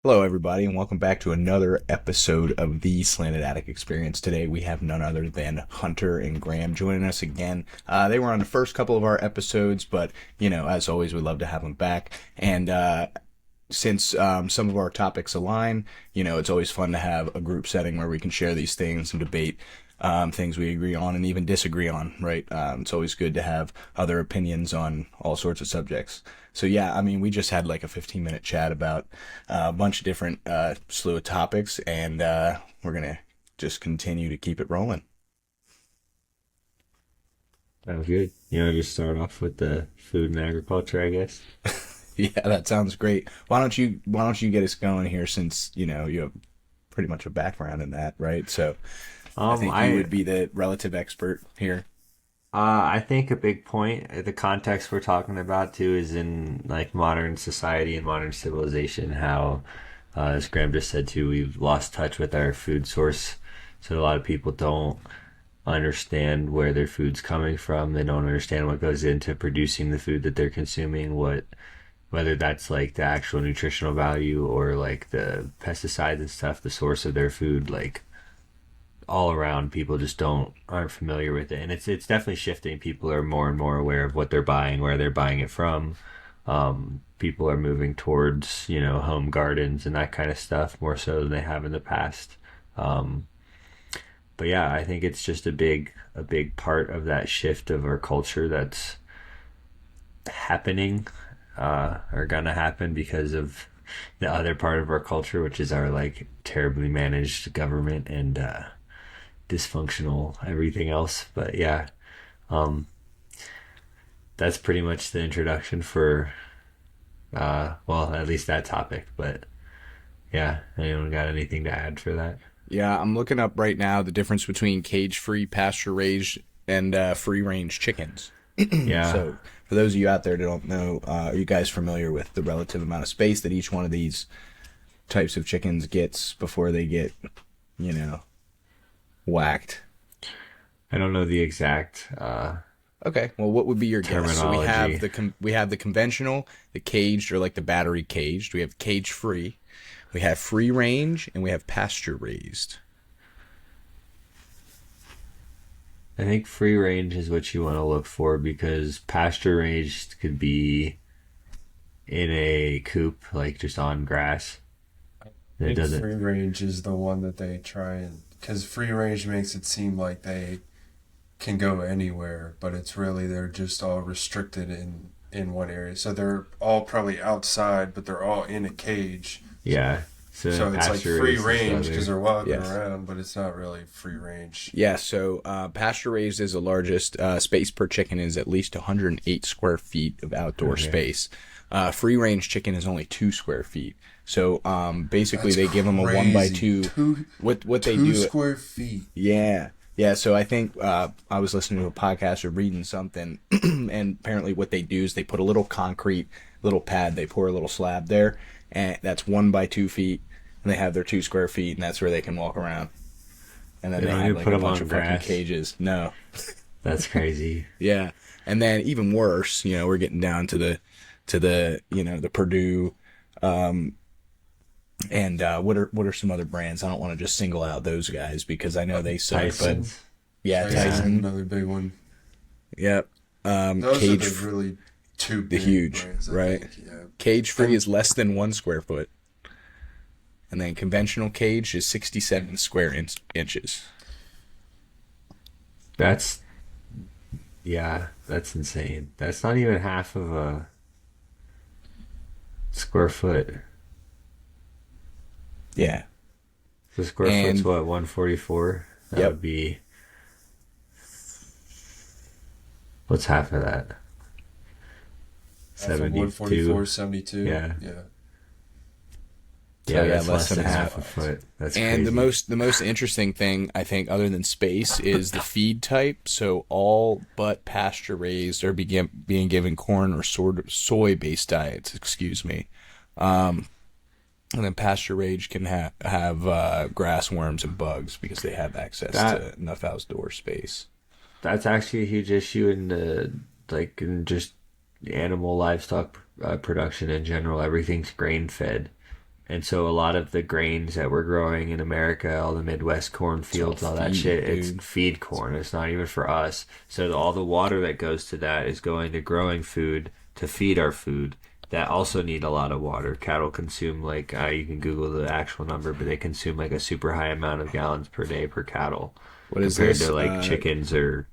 Hello, everybody, and welcome back to another episode of the Slanted Attic Experience. Today, we have none other than Hunter and Graham joining us again. They were on the first couple of our episodes, but, as always, we love to have them back. And since some of our topics align, it's always fun to have a group setting where we can share these things and debate things we agree on and even disagree on, right? It's always good to have other opinions on all sorts of subjects. So yeah, I mean, we just had like a 15-minute chat about a bunch of different slew of topics, and we're gonna just continue to keep it rolling. Sounds good. Just start off with the food and agriculture, I guess. Yeah, that sounds great. Why don't you get us going here, since you have pretty much a background in that, right? So I think you would I be the relative expert here. I think a big point, the context we're talking about too, is in like modern society and modern civilization. How, as Graham just said too, we've lost touch with our food source. So a lot of people don't understand where their food's coming from. They don't understand what goes into producing the food that they're consuming. Whether that's like the actual nutritional value or like the pesticides and stuff, the source of their food, like all around people just aren't familiar with it, and it's definitely shifting. People are more and more aware of what they're buying, where they're buying it from. People are moving towards home gardens and that kind of stuff more so than they have in the past. um, but yeah, I think it's just a big part of that shift of our culture that's happening, or gonna happen because of the other part of our culture, which is our like terribly managed government and dysfunctional everything else. But yeah, um, that's pretty much the introduction for well, at least that topic. But yeah, anyone got anything to add for that? Yeah, I'm looking up right now the difference between cage-free, pasture-raised, and free-range chickens. Yeah, So, for those of you out there that don't know, are you guys familiar with the relative amount of space that each one of these types of chickens gets before they get, you know, whacked? I don't know the exact Okay, well, what would be your guess? So we have terminology. the conventional, the caged, or like the battery caged. We have cage-free, we have free-range, and we have pasture-raised. I think free range is what you want to look for, because pasture raised could be in a coop, like just on grass. I It think doesn't. free range is the one that they try and because free range makes it seem like they can go anywhere, but it's really they're just all restricted in one area. So they're all probably outside, but they're all in a cage. Yeah. So So it's like pasture free raised is the range because other. they're walking Yes. around, but it's not really free range. Yeah, so pasture raised is the largest. Space per chicken is at least 108 square feet of outdoor Okay. space. Free range chicken is only 2 square feet. So basically, That's they give them a one by crazy. two. What they Two do? square feet. Yeah, yeah. So I think I was listening to a podcast or reading something, and apparently what they do is they put a little concrete little pad. They pour a little slab there, and that's 1 by 2 feet. And they have their 2 square feet, and that's where they can walk around. And then They they don't have even like put a them bunch on of fucking grass. cages. No. That's crazy. Yeah, and then even worse, we're getting down to the the Purdue, and what are some other brands? I don't want to just single out those guys because I know they suck, but Tyson's. yeah, Tyson, Tyson. another big one. Yep. Those Cage, are the really two the big huge, brands, I right? think. Yeah. Cage free is less than 1 square foot, and then conventional cage is 67 square inches. That's Yeah, that's insane. That's not even half of a square foot. Yeah, The square foot's and what, 144? That yep, would be, what's half of that? From 72. 144, 72. Yeah. Yeah. so Yeah, yeah, that's less less than than half. half a foot. That's And the crazy. most interesting thing I think, other than space, is the feed type. So all but pasture raised are being given corn or soy based diets. Excuse me. And then pasture raised can have grass, worms, and bugs because they have access That to enough outdoor space. that's actually a huge issue in the like in just animal livestock production in general. Everything's grain fed. And so a lot of the grains that we're growing in America, all the Midwest It's all cornfields, all that feed, shit, it's dude. feed corn. It's not even for us. So all the water that goes to that is going to growing food to feed our food that also need a lot of water. Cattle consume like you can Google the actual number, but they consume like a super high amount of gallons per day per cattle What is compared this? to like chickens or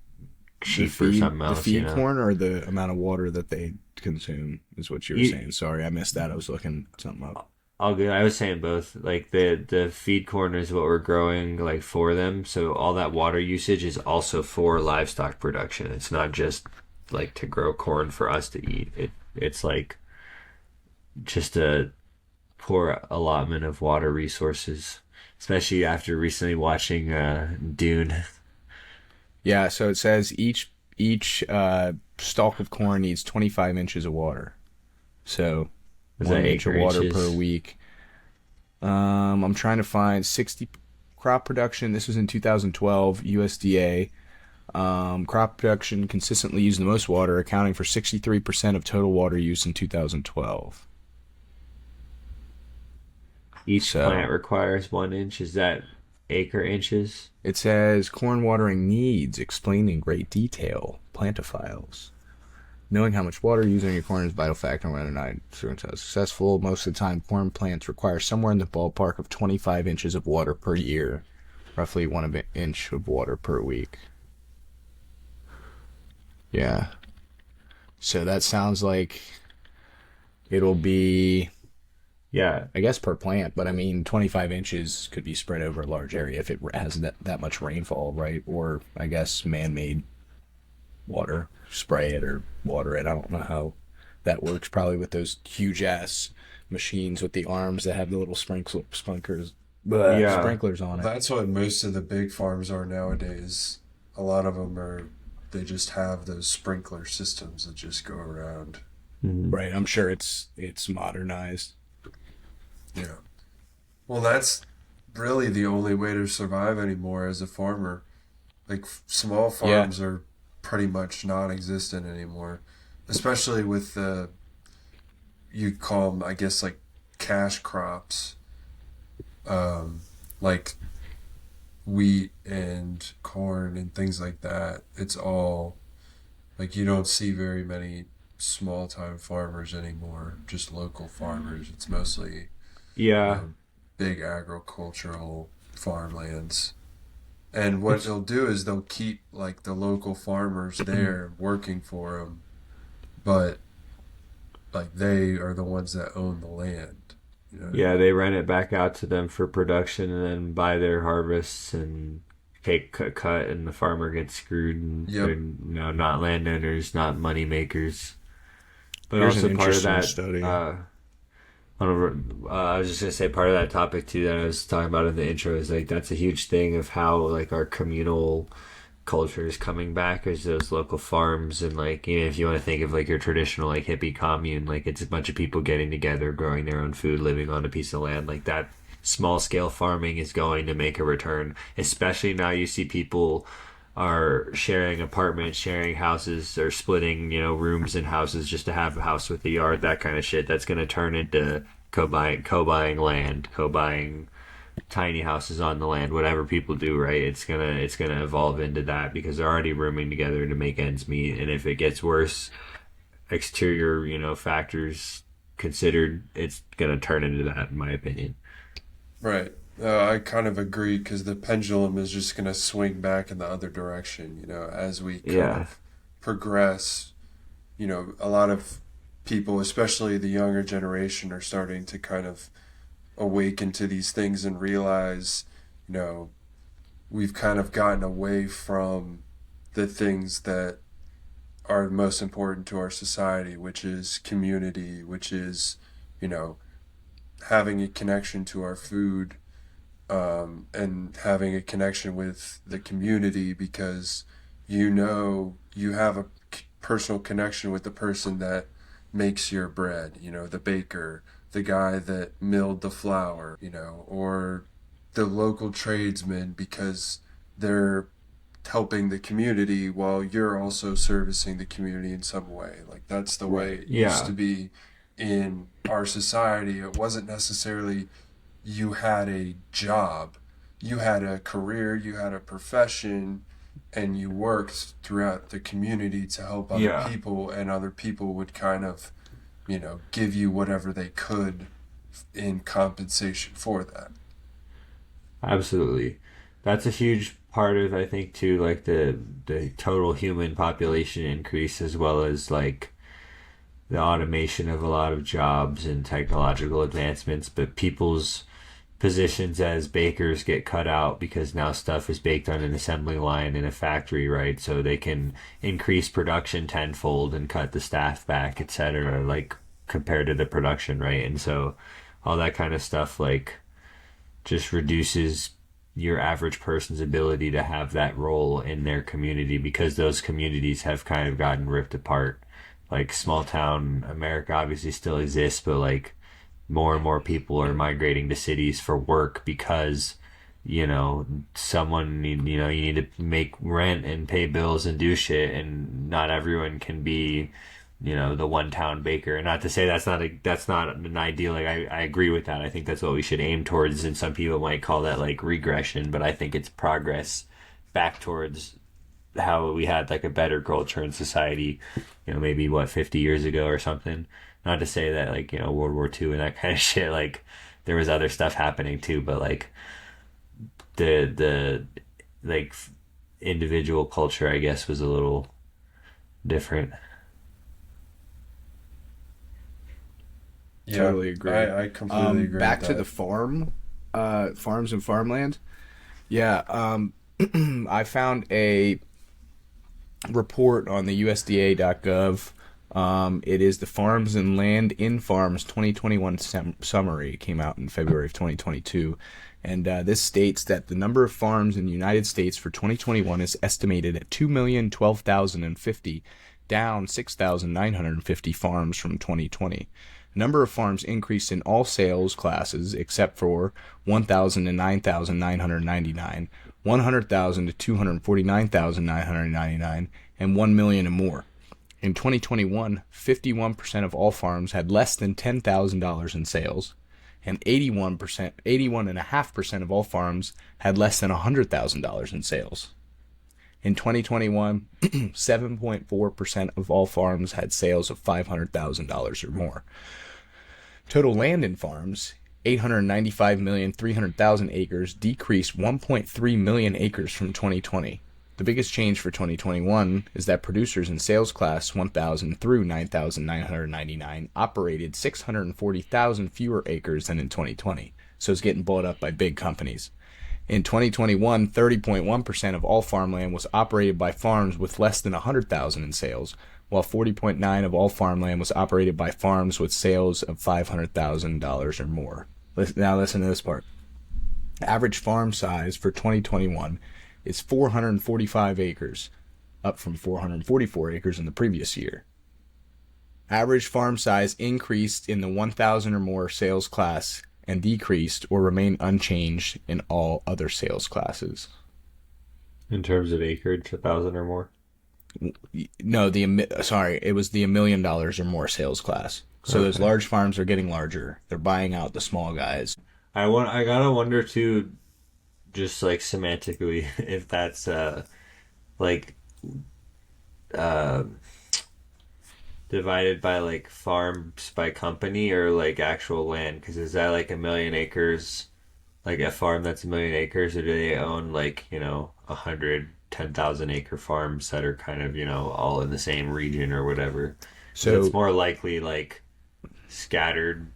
sheep or something The else, feed corn or the amount of water that they consume is what you were You, saying. Sorry, I missed that. I was looking something up. all good. I was saying both. Like the feed corn is what we're growing like for them. So all that water usage is also for livestock production. It's not just like to grow corn for us to eat. It's like just a poor allotment of water resources, especially after recently watching Dune. Yeah, so it says each stalk of corn needs 25 inches of water. So Was that 1 inch of acre water per inches? week. I'm trying to find 60 crop production. This was in 2012 USDA. Crop production consistently used the most water, accounting for 63% of total water use in 2012. Each So plant requires 1 inch. Is that acre inches? it says corn watering needs explained in great detail. Plantophiles. Knowing how much water using your corn is a vital factor in whether or not students are successful. Most of the time, corn plants require somewhere in the ballpark of 25 inches of water per year, roughly 1 inch of water per week. Yeah. So that sounds like it'll be, Yeah, I guess, per plant, but I mean, 25 inches could be spread over a large area if it has that much rainfall, right? Or, I guess, man made water, spray it or water it. I don't know how that works. Probably with those huge ass machines with the arms that have the little yeah. sprinklers on Well, it. that's what most of the big farms are nowadays. A lot of them are, they just have those sprinkler systems that just go around. Mhm. Right. I'm sure it's modernized. Yeah. Well, that's really the only way to survive anymore as a farmer. Like small Yeah. farms are pretty much non-existent anymore, especially with the you call them, I guess, like cash crops, um, like wheat and corn and things like that. It's all like you don't see very many small time farmers anymore, just local farmers. It's mostly, you Yeah. know, big agricultural farmlands. And what It's they'll do is they'll keep like the local farmers there working for them, but like they are the ones that own the land. You know what I Yeah, mean? they rent it back out to them for production and then buy their harvests and take cut and the farmer gets screwed and they're Yep. not landowners, not money makers. But Here's an also part of interesting that, study. I was just gonna say part of that topic too that I was talking about in the intro is like that's a huge thing of how like our communal culture is coming back is those local farms and like even if you want to think of like your traditional like hippie commune like it's a bunch of people getting together growing their own food living on a piece of land like that small scale farming is going to make a return especially now you see people are sharing apartments sharing houses or splitting rooms in houses just to have a house with a yard that kind of shit that's going to turn into co-buying land co-buying tiny houses on the land, whatever people do, right? It's gonna evolve into that because they're already rooming together to make ends meet. And if it gets worse, exterior, factors considered, it's gonna turn into that, in my opinion. Right. I kind of agree because the pendulum is just going to swing back in the other direction, as we kind Yeah. of progress. A lot of people, especially the younger generation, are starting to kind of awaken to these things and realize, you know, we've kind of gotten away from the things that are most important to our society, which is community, which is, you know, having a connection to our food, and having a connection with the community because you have a personal connection with the person that makes your bread, the baker, the guy that milled the flour, or the local tradesman because they're helping the community while you're also servicing the community in some way. Like that's the way Right. it used to Yeah. be in our society, it wasn't necessarily you had a job, you had a career, you had a profession, and you worked throughout the community to help other Yeah, people, and other people would kind of, give you whatever they could in compensation for that. absolutely. That's a huge part of, I think, too, like the total human population increase, as well as like the automation of a lot of jobs and technological advancements. But people's positions as bakers get cut out because now stuff is baked on an assembly line in a factory, right? So they can increase production tenfold and cut the staff back, etc. Like compared to the production, right? And so all that kind of stuff, like, just reduces your average person's ability to have that role in their community, because those communities have kind of gotten ripped apart. Like small town America obviously still exists, but like more and more people are migrating to cities for work because, you need to make rent and pay bills and do shit, and not everyone can be, the one town baker. And not to say that's not an ideal. Like I agree with that. I think that's what we should aim towards, and some people might call that like regression, but I think it's progress back towards how we had like a better culture in society, maybe what, 50 years ago or something. Not to say that, like, World War II and that kind of shit, like there was other stuff happening too, but like the like individual culture, I guess, was a little different. Yeah, Totally agree. I completely agree with Back to the that. farms and farmland. Yeah, I found a report on the USDA.gov. It is the Farms and Land in Farms 2021 summary. It came out in February of 2022. And this states that the number of farms in the United States for 2021 is estimated at 2,012,050, down 6,950 farms from 2020. The number of farms increased in all sales classes except for 1,000 to 9,999, 100,000 to 249,999, and 1 million and more. In 2021, 51% of all farms had less than $10,000 in sales, and 81.5% of all farms had less than $100,000 in sales. In 2021, 7.4% of all farms had sales of $500,000 or more. Total land in farms, 895,300,000 acres, decreased 1.3 million acres from 2020. The biggest change for 2021 is that producers in sales class 1,000 through 9,999 operated 640,000 fewer acres than in 2020, so it's getting bought up by big companies. In 2021, 30.1% of all farmland was operated by farms with less than 100,000 in sales, while 40.9% of all farmland was operated by farms with sales of $500,000 or more. Now listen to this part. Average farm size for 2021 is 445 acres, up from 444 acres in the previous year. Average farm size increased in the 1,000 or more sales class and decreased or remained unchanged in all other sales classes. In terms of acreage, 1,000 or more. No, it was the $1 million or more sales class. So those Okay. large farms are getting larger. They're buying out the small guys. I gotta wonder too, just like semantically, if that's like uh divided by like farms by company or like actual land. Because is that like 1 million acres, like a farm that's 1 million acres, or do they own like 110,000 acre farms that are kind of all in the same region or whatever? Because it's So more likely like scattered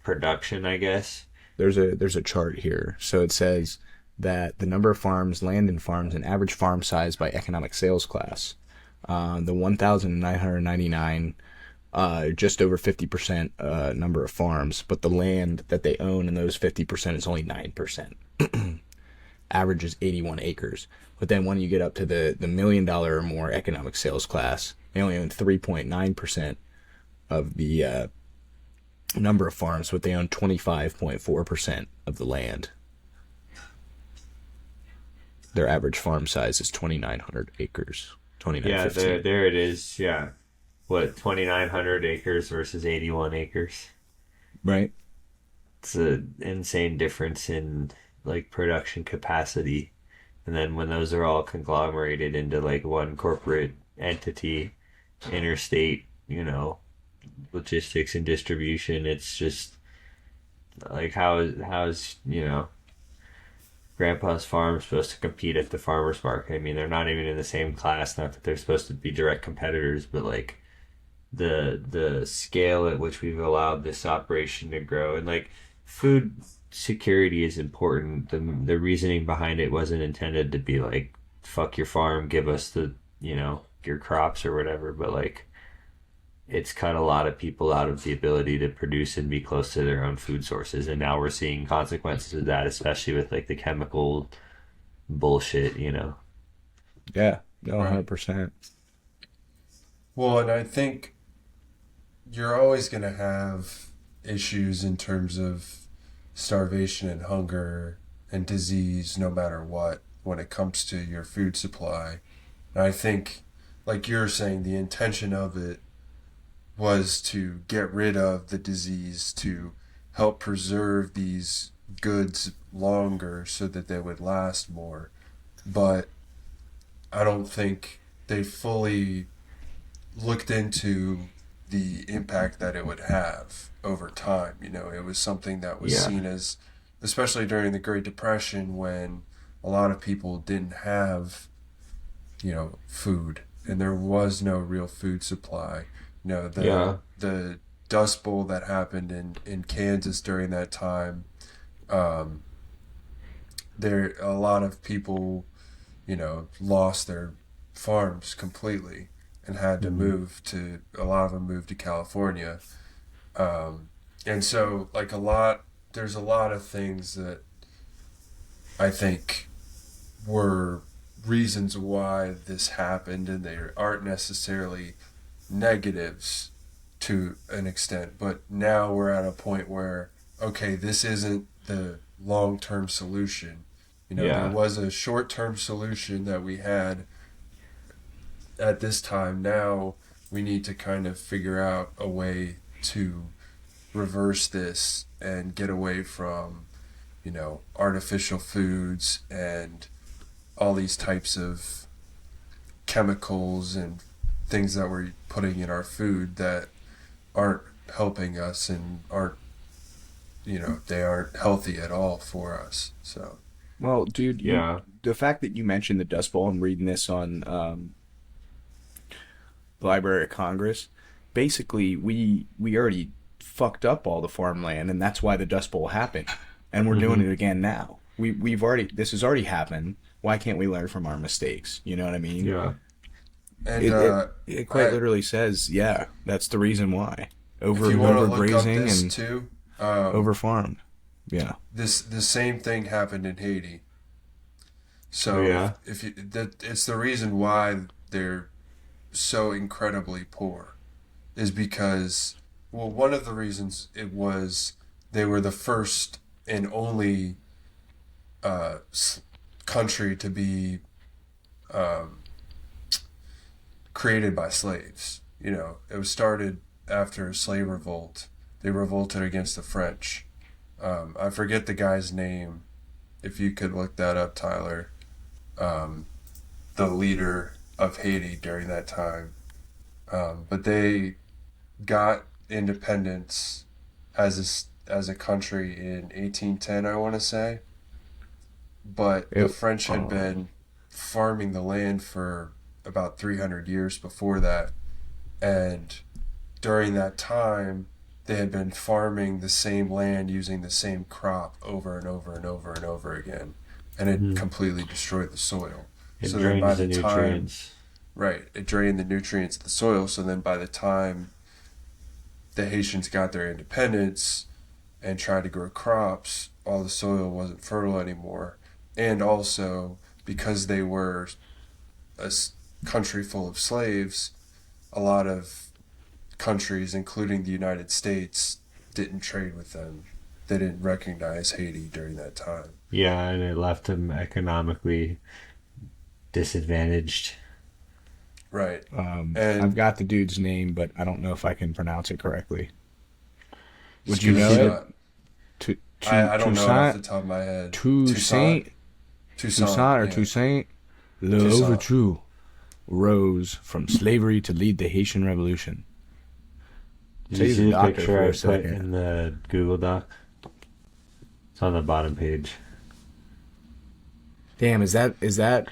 production, I guess. there's a chart here. So it says that the number of farms, land and farms, and average farm size by economic sales class. The 1,999, just over 50% number of farms, but the land that they own in those 50% is only 9%. Average is 81 acres. But then when you get up to the $1 million or more economic sales class, they only own 3.9% of the number of farms, but they own 25.4% of the land. Their average farm size is 2,900 acres, Yeah, 2,915. there it is. Yeah. what, 2,900 acres versus 81 acres. Right. It's an insane difference in like production capacity. And then when those are all conglomerated into like one corporate entity, interstate, logistics and distribution, it's just like how's Grandpa's farm supposed to compete at the farmers market? I mean, they're not even in the same class. Not that they're supposed to be direct competitors, but like the scale at which we've allowed this operation to grow, and like food security is important. The reasoning behind it wasn't intended to be like fuck your farm, give us the your crops or whatever, but like it's cut a lot of people out of the ability to produce and be close to their own food sources, and now we're seeing consequences of that, especially with like the chemical bullshit. Yeah. No, Right. 100%. Well, and I think you're always going to have issues in terms of starvation and hunger and disease, no matter what, when it comes to your food supply. And I think, like you're saying, the intention of it was to get rid of the disease, to help preserve these goods longer so that they would last more. But I don't think they fully looked into the impact that it would have over time. It was something that was Yeah. seen as, especially during the Great Depression, when a lot of people didn't have, food, and there was no real food supply. The Yeah. the Dust Bowl that happened in Kansas during that time, um, there a lot of people, lost their farms completely and had to Mhm. move to a lot of them moved to California. And so there's a lot of things that I think were reasons why this happened, and they aren't necessarily negatives to an extent, but now we're at a point where, okay, this isn't the long-term solution. There Yeah. was a short-term solution that we had at this time. Now we need to kind of figure out a way to reverse this and get away from, artificial foods and all these types of chemicals and things that we're putting in our food that aren't helping us and they aren't healthy at all for us. So, Well, dude, Yeah. the fact that you mentioned the Dust Bowl, I'm reading this on the Library of Congress. Basically, we already fucked up all the farmland, and that's why the Dust Bowl happened. And we're doing Hmm. it again now. We've already this has already happened. Why can't we learn from our mistakes? You know what I mean? Yeah. and It quite I, literally says, yeah, that's the reason why. if you want to look up Overgrazing this and too, overfarmed. Yeah. this the same thing happened in Haiti. Oh So yeah. if you that it's the reason why they're so incredibly poor is because, well, one of the reasons it was they were the first and only uh, country to be um, created by slaves. It was started after a slave revolt. They revolted against the French. I forget the guy's name. If you could look that up, Tyler. Um, the leader of Haiti during that time. But they got independence as a country in 1810, I want to say. But the It, French had uh, been farming the land for about 300 years before that, and during that time, they had been farming the same land using the same crop over and over and over and over again, and it Hmm. completely destroyed the soil. It So then by drains the the time, nutrients. right, it drained the nutrients of the soil. So then by the time the Haitians got their independence and tried to grow crops, all the soil wasn't fertile anymore. And also, because they were a country full of slaves, a lot of countries, including the United States, didn't trade with them. They didn't recognize Haiti during that time. Yeah, and it left them economically disadvantaged. Right. I've And got the dude's name, but I don't know if I can pronounce it correctly. just Would you You know because see the it? I don't know it off Toussaint, the top of my head. Toussaint? Toussaint, Toussaint, Toussaint or yeah. Toussaint Toussaint. Louverture rose from slavery to lead the Haitian Revolution. Did So you he's a see the doctor picture for I a put second. in the Google Doc? It's on the bottom page. Damn, is that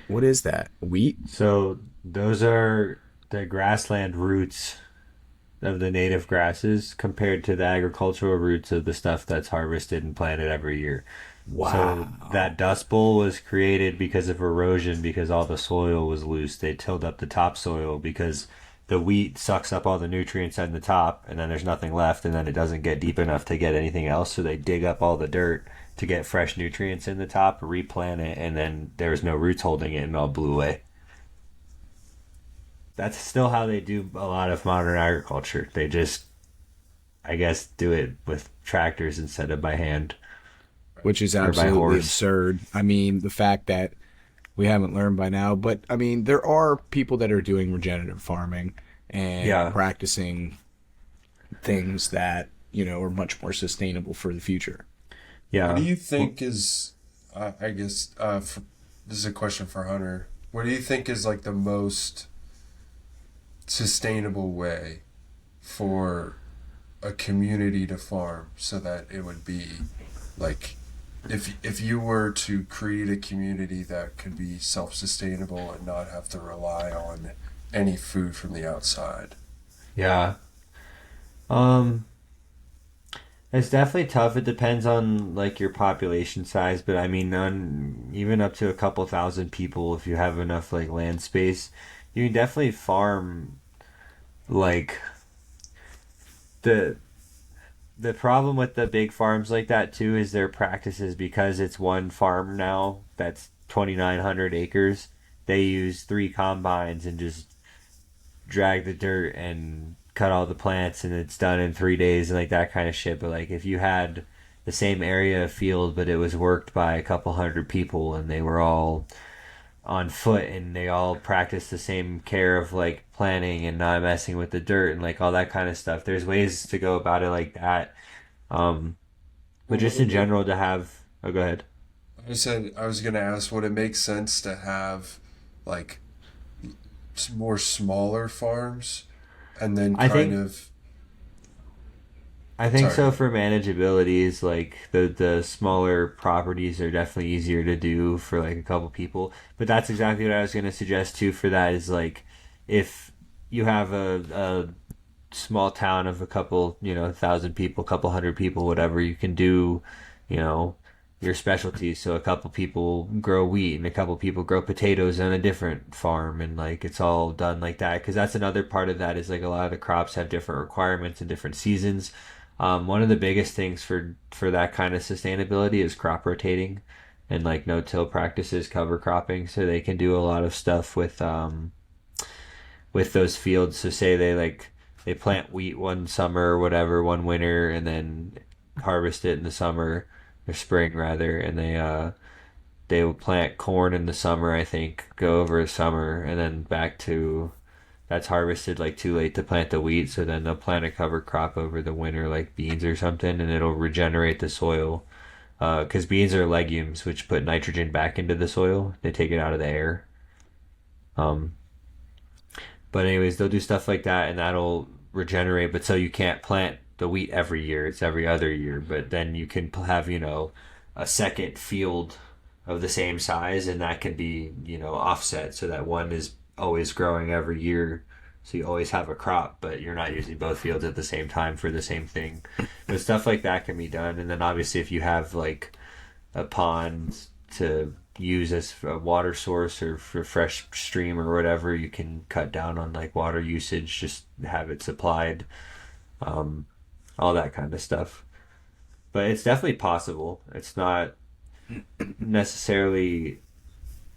what is that? Wheat? So those are the grassland roots of the native grasses compared to the agricultural roots of the stuff that's harvested and planted every year. So that Wow. dust bowl was created because of erosion because all the soil was loose. They tilled up the topsoil because the wheat sucks up all the nutrients in the top and then there's nothing left and then it doesn't get deep enough to get anything else. So they dig up all the dirt to get fresh nutrients in the top, replant it, and then there was no roots holding it and it all blew away. That's still how they do a lot of modern agriculture. They just, I guess, do it with tractors instead of by hand Which is or by absolutely horse. absurd. I mean, the fact that we haven't learned by now, but I mean, there are people that are doing regenerative farming and Yeah. practicing things that, are much more sustainable for the future. What do Yeah. you Well, think is, I guess, this is a question for Hunter. What do you think is like the most sustainable way for a community to farm so that it would be like if you were to create a community that could be self-sustainable and not have to rely on any food from the outside. yeah. Um, it's definitely tough. It depends on like your population size, but I mean, on even up to a couple thousand people, if you have enough like land space, you can definitely farm like the the problem with the big farms like that too is their practices because it's one farm now that's 2,900 acres. They use three combines and just drag the dirt and cut all the plants and it's done in 3 days and like that kind of shit. But like if you had the same area of field but it was worked by a couple hundred people and they were all on foot and they all practice the same care of like planting and not messing with the dirt and like all that kind of stuff. There's ways to go about it like that. Um, but Well, would just it in make? general to have, oh, go ahead. I said I was gonna ask, would it make sense to have like more smaller farms and then I kind think of I think sorry, go so ahead. for manageability is like the smaller properties are definitely easier to do for like a couple people. But that's exactly what I was gonna suggest too for that is like if you have a small town of a couple, 1,000 people, couple hundred people, whatever, you can do, you know, your specialties. So a couple people grow wheat and a couple people grow potatoes on a different farm, and like it's all done like that. Because that's another part of that is like a lot of the crops have different requirements in different seasons. One of the biggest things for that kind of sustainability is crop rotating, and like no-till practices, cover cropping, so they can do a lot of stuff with those fields. So say they plant wheat one summer or whatever, one winter, and then harvest it in the summer or spring rather, and they will plant corn in the summer. I think go over the summer and then back to that's harvested like too late to plant the wheat. So then they'll plant a cover crop over the winter like beans or something, and it'll regenerate the soil. Because beans are legumes, which put nitrogen back into the soil. They take it out of the air. Um, But anyways, they'll do stuff like that, and that'll regenerate. But so you can't plant the wheat every year; it's every other year. But then you can have a second field of the same size, and that can be offset so that one is always growing every year. So you always have a crop, but you're not using both fields at the same time for the same thing. But stuff like that can be done. And then obviously, if you have like a pond to use as a water source or for fresh stream or whatever, you can cut down on like water usage, just have it supplied, um, all that kind of stuff. But it's definitely possible. It's not necessarily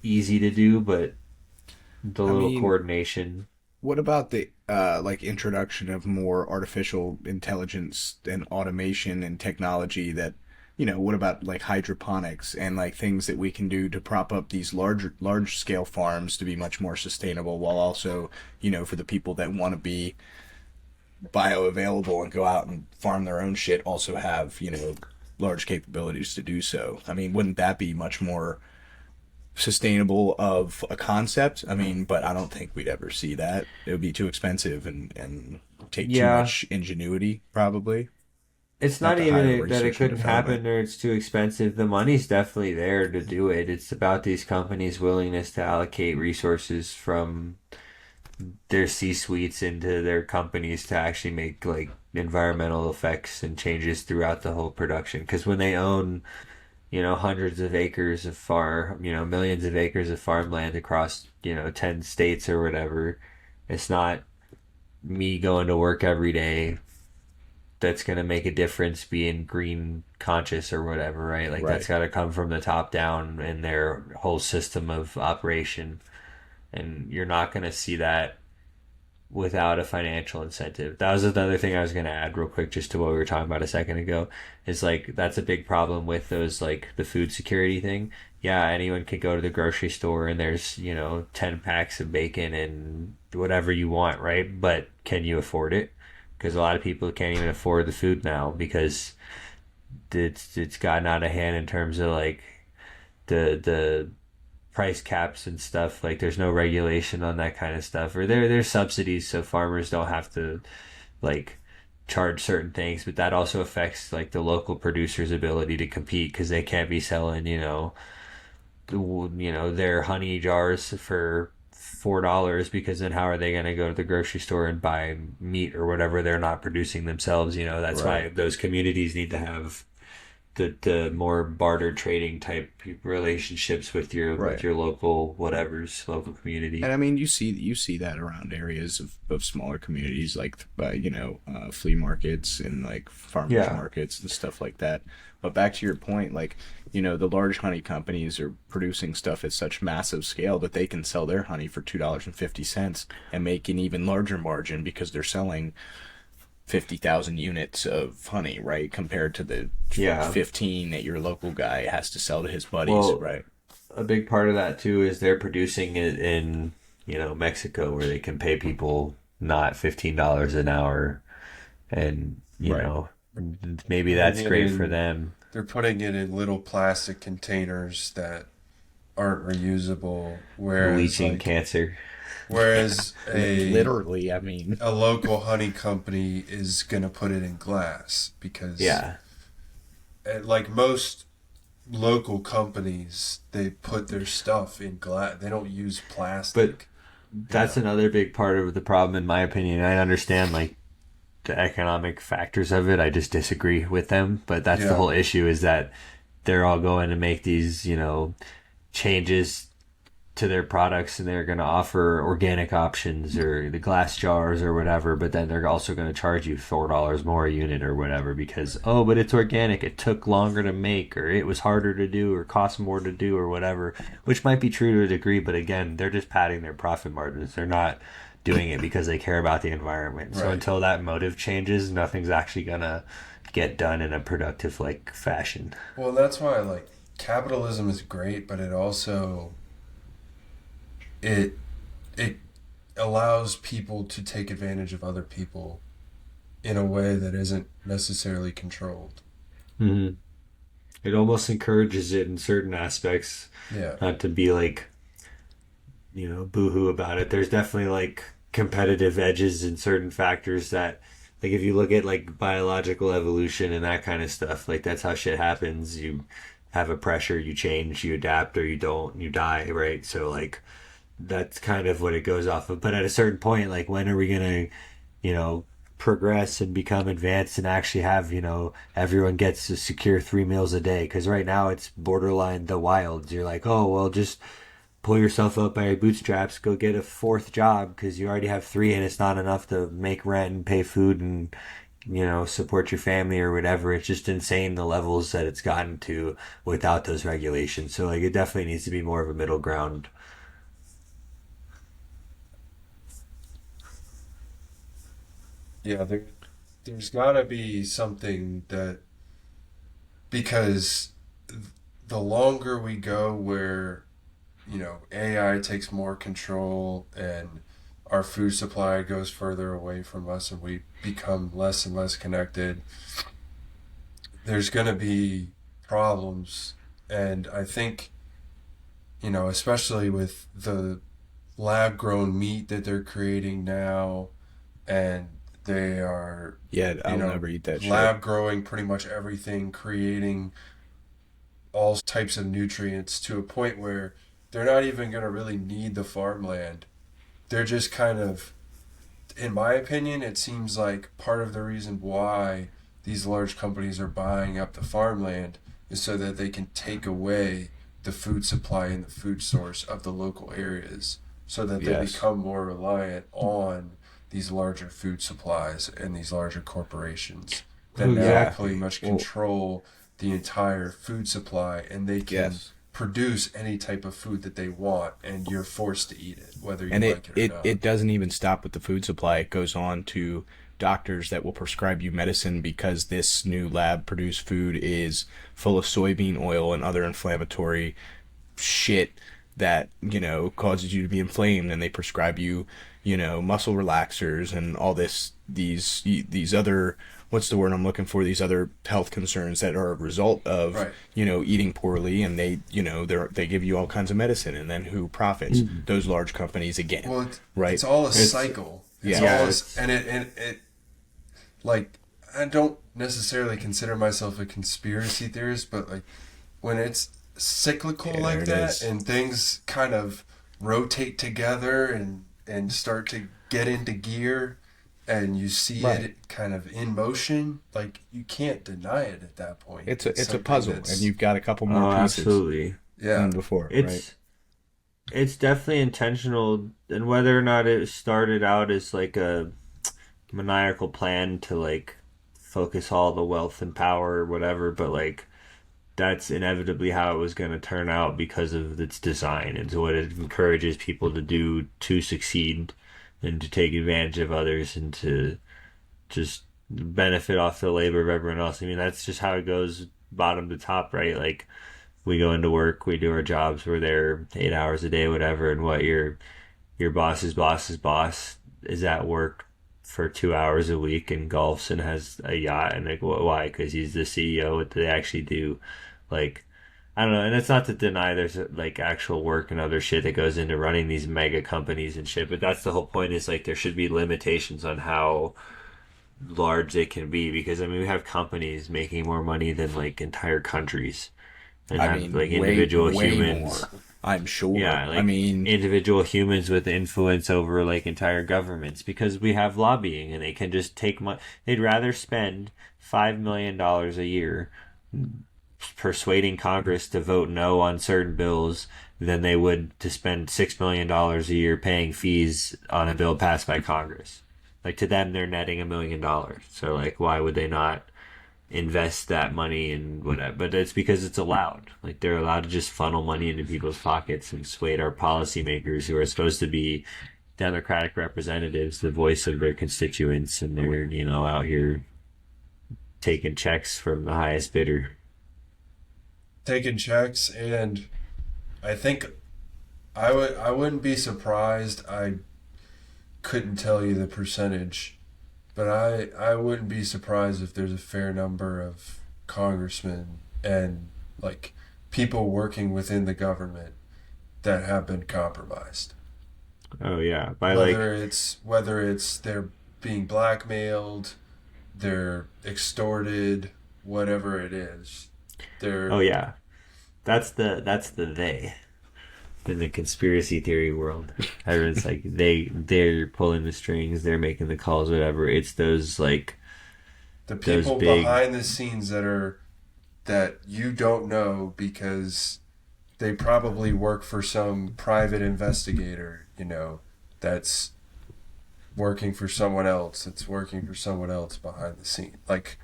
easy to do, but the I little mean, coordination. what about the like introduction of more artificial intelligence and automation and technology that what about like hydroponics and like things that we can do to prop up these large scale farms to be much more sustainable while also, for the people that want to be bioavailable and go out and farm their own shit also have, large capabilities to do so. I mean, wouldn't that be much more sustainable of a concept? I mean, but I don't think we'd ever see that. It would be too expensive and take too Yeah, much ingenuity, probably. it's Have not to hire even that it research and couldn't development. happen or it's too expensive. The money's definitely there to do it. It's about these companies' willingness to allocate resources from their C suites into their companies to actually make like environmental effects and changes throughout the whole production. Because when they own, hundreds of acres of millions of acres of farmland across, 10 states or whatever, it's not me going to work every day that's going to make a difference being green conscious or whatever, right? Like that's Right. got to come from the top down in their whole system of operation. And you're not going to see that without a financial incentive. That was another thing I was going to add real quick just to what we were talking about a second ago is like that's a big problem with those like the food security thing. Yeah, anyone could go to the grocery store and there's, 10 packs of bacon and whatever you want, right? But can you afford it? Because a lot of people can't even afford the food now because it's gotten out of hand in terms of like the price caps and stuff. Like there's no regulation on that kind of stuff, or there's subsidies so farmers don't have to like charge certain things, but that also affects like the local producer's ability to compete because they can't be selling their honey jars for $4 because then how are they going to go to the grocery store and buy meat or whatever they're not producing themselves? That's Right. why those communities need to have the more barter trading type relationships with your Right. local whatever's local And community. I mean, you see that around areas of smaller communities like flea markets and like farmers Yeah, markets and stuff like that. But back to your point, like, the large honey companies are producing stuff at such massive scale that they can sell their honey for $2.50 and make an even larger margin because they're selling 50,000 units of honey, right? Compared to the yeah. 15 that your local guy has to sell to his buddies, Well, right? a big part of that too is they're producing it in Mexico where they can pay people not $15 an hour, and Right. maybe Putting that's it great for in, them. they're putting it in little plastic containers that aren't reusable. Leaching cancer. Whereas Literally, I mean, a local honey company is gonna put it in glass because, Yeah, like most local companies, they put their stuff in glass. They don't use but plastic. that's another big part of the problem, in my opinion. I understand like the economic factors of it. I just disagree with them. But that's the Yeah, whole issue is that they're all going to make these, changes to their products and they're going to offer organic options or the glass jars or whatever, but then they're also going to charge you $4 more a unit or whatever because, oh, but it's organic. It took longer to make or it was harder to do or cost more to do or whatever, which might be true to a degree, but again, they're just padding their profit margins. They're not doing it because they care about the environment. So right. until that motive changes, nothing's actually going to get done in a productive like fashion. Well, that's why like capitalism is great, but it it allows people to take advantage of other people in a way that isn't necessarily controlled. Mm-hmm. It almost encourages it in certain aspects, Yeah. not to be like boohoo about it. There's definitely like competitive edges in certain factors that, like, if you look at like biological evolution and that kind of stuff, like that's how shit happens. You have a pressure, you change, you adapt, or you don't, you die, right? So like that's kind of what it goes off of. But at a certain point, like when are we gonna, you know, progress and become advanced and actually have, everyone gets to secure 3 meals a day? Because right now it's borderline the wilds. You're like, oh well, just pull yourself up by your bootstraps, go get a fourth job because you already have three and it's not enough to make rent and pay food and support your family or whatever. It's just insane the levels that it's gotten to without those regulations. So like it definitely needs to be more of a middle ground. Yeah, there's got to be something that because the longer we go where, AI takes more control and our food supply goes further away from us and we become less and less connected, there's going to be problems. And I think, especially with the lab grown meat that they're creating now, and they are, Yeah, I'll never eat that shit. lab growing pretty much everything, creating all types of nutrients to a point where they're not even going to really need the farmland. They're just kind of, in my opinion, it seems like part of the reason why these large companies are buying up the farmland is so that they can take away the food supply and the food source of the local areas so that they Yes. become more reliant on these larger food supplies and these larger corporations that now Exactly. pretty much Well- control the entire food supply, and they can Yes. produce any type of food that they want, and you're forced to eat it whether you And like it or not. it doesn't even stop with the food supply. It goes on to doctors that will prescribe you medicine because this new lab produced food is full of soybean oil and other inflammatory shit that, causes you to be inflamed, and they prescribe you, muscle relaxers and all these other, what's the word I'm looking for, these other health concerns that are a result of, Right. eating poorly, and they give you all kinds of medicine, and then who profits? Those large companies again. Well, right? it's all a cycle. It's Yeah. all It's- and it like, I don't necessarily consider myself a conspiracy theorist, but like when it's cyclical Yeah, like there it that is. and things kind of rotate together and start to get into gear, and you see Right. it kind of in motion, like you can't deny it at that point. It's a something puzzle, that's- and you've got a couple Oh, more pieces absolutely. yeah. than before, right? It's definitely intentional, and whether or not it started out as like a maniacal plan to like focus all the wealth and power or whatever, but like that's inevitably how it was going to turn out because of its design and what it encourages people to do to succeed and to take advantage of others and to just benefit off the labor of everyone else. I mean, that's just how it goes bottom to top, right? Like we go into work, we do our jobs, we're there 8 hours a day, whatever, and what your boss's boss is at work for 2 hours a week and golfs and has a yacht, and like why? Because he's the CEO. What they actually do, like I don't know. And it's not to deny there's like actual work and other shit that goes into running these mega companies and shit, but that's the whole point. Is like there should be limitations on how large they can be, because I mean we have companies making more money than like entire countries and I have mean, like way, individual way humans. more, I'm sure. Yeah, like I mean, individual humans with influence over like entire governments, because we have lobbying and they can just take money. They'd rather spend $5 million a year persuading Congress to vote no on certain bills than they would to spend $6 million a year paying fees on a bill passed by Congress. Like to them, they're netting $1 million. So like, why would they not invest that money in whatever? But it's because it's allowed. Like they're allowed to just funnel money into people's pockets and sway our policymakers who are supposed to be Democratic representatives, the voice of their constituents, and they're out here taking checks from the highest bidder. Taking checks, and I think I wouldn't be surprised. I couldn't tell you the percentage, but I wouldn't be surprised if there's a fair number of congressmen and like people working within the government that have been compromised. Oh yeah, by Whether it's they're being blackmailed, they're extorted, whatever it is. They're oh yeah, that's the they in the conspiracy theory world. Everyone's like they're pulling the strings, they're making the calls, whatever. It's those like the those people big behind the scenes that you don't know because they probably work for some private investigator, that's working for someone else. It's working for someone else behind the scene. Like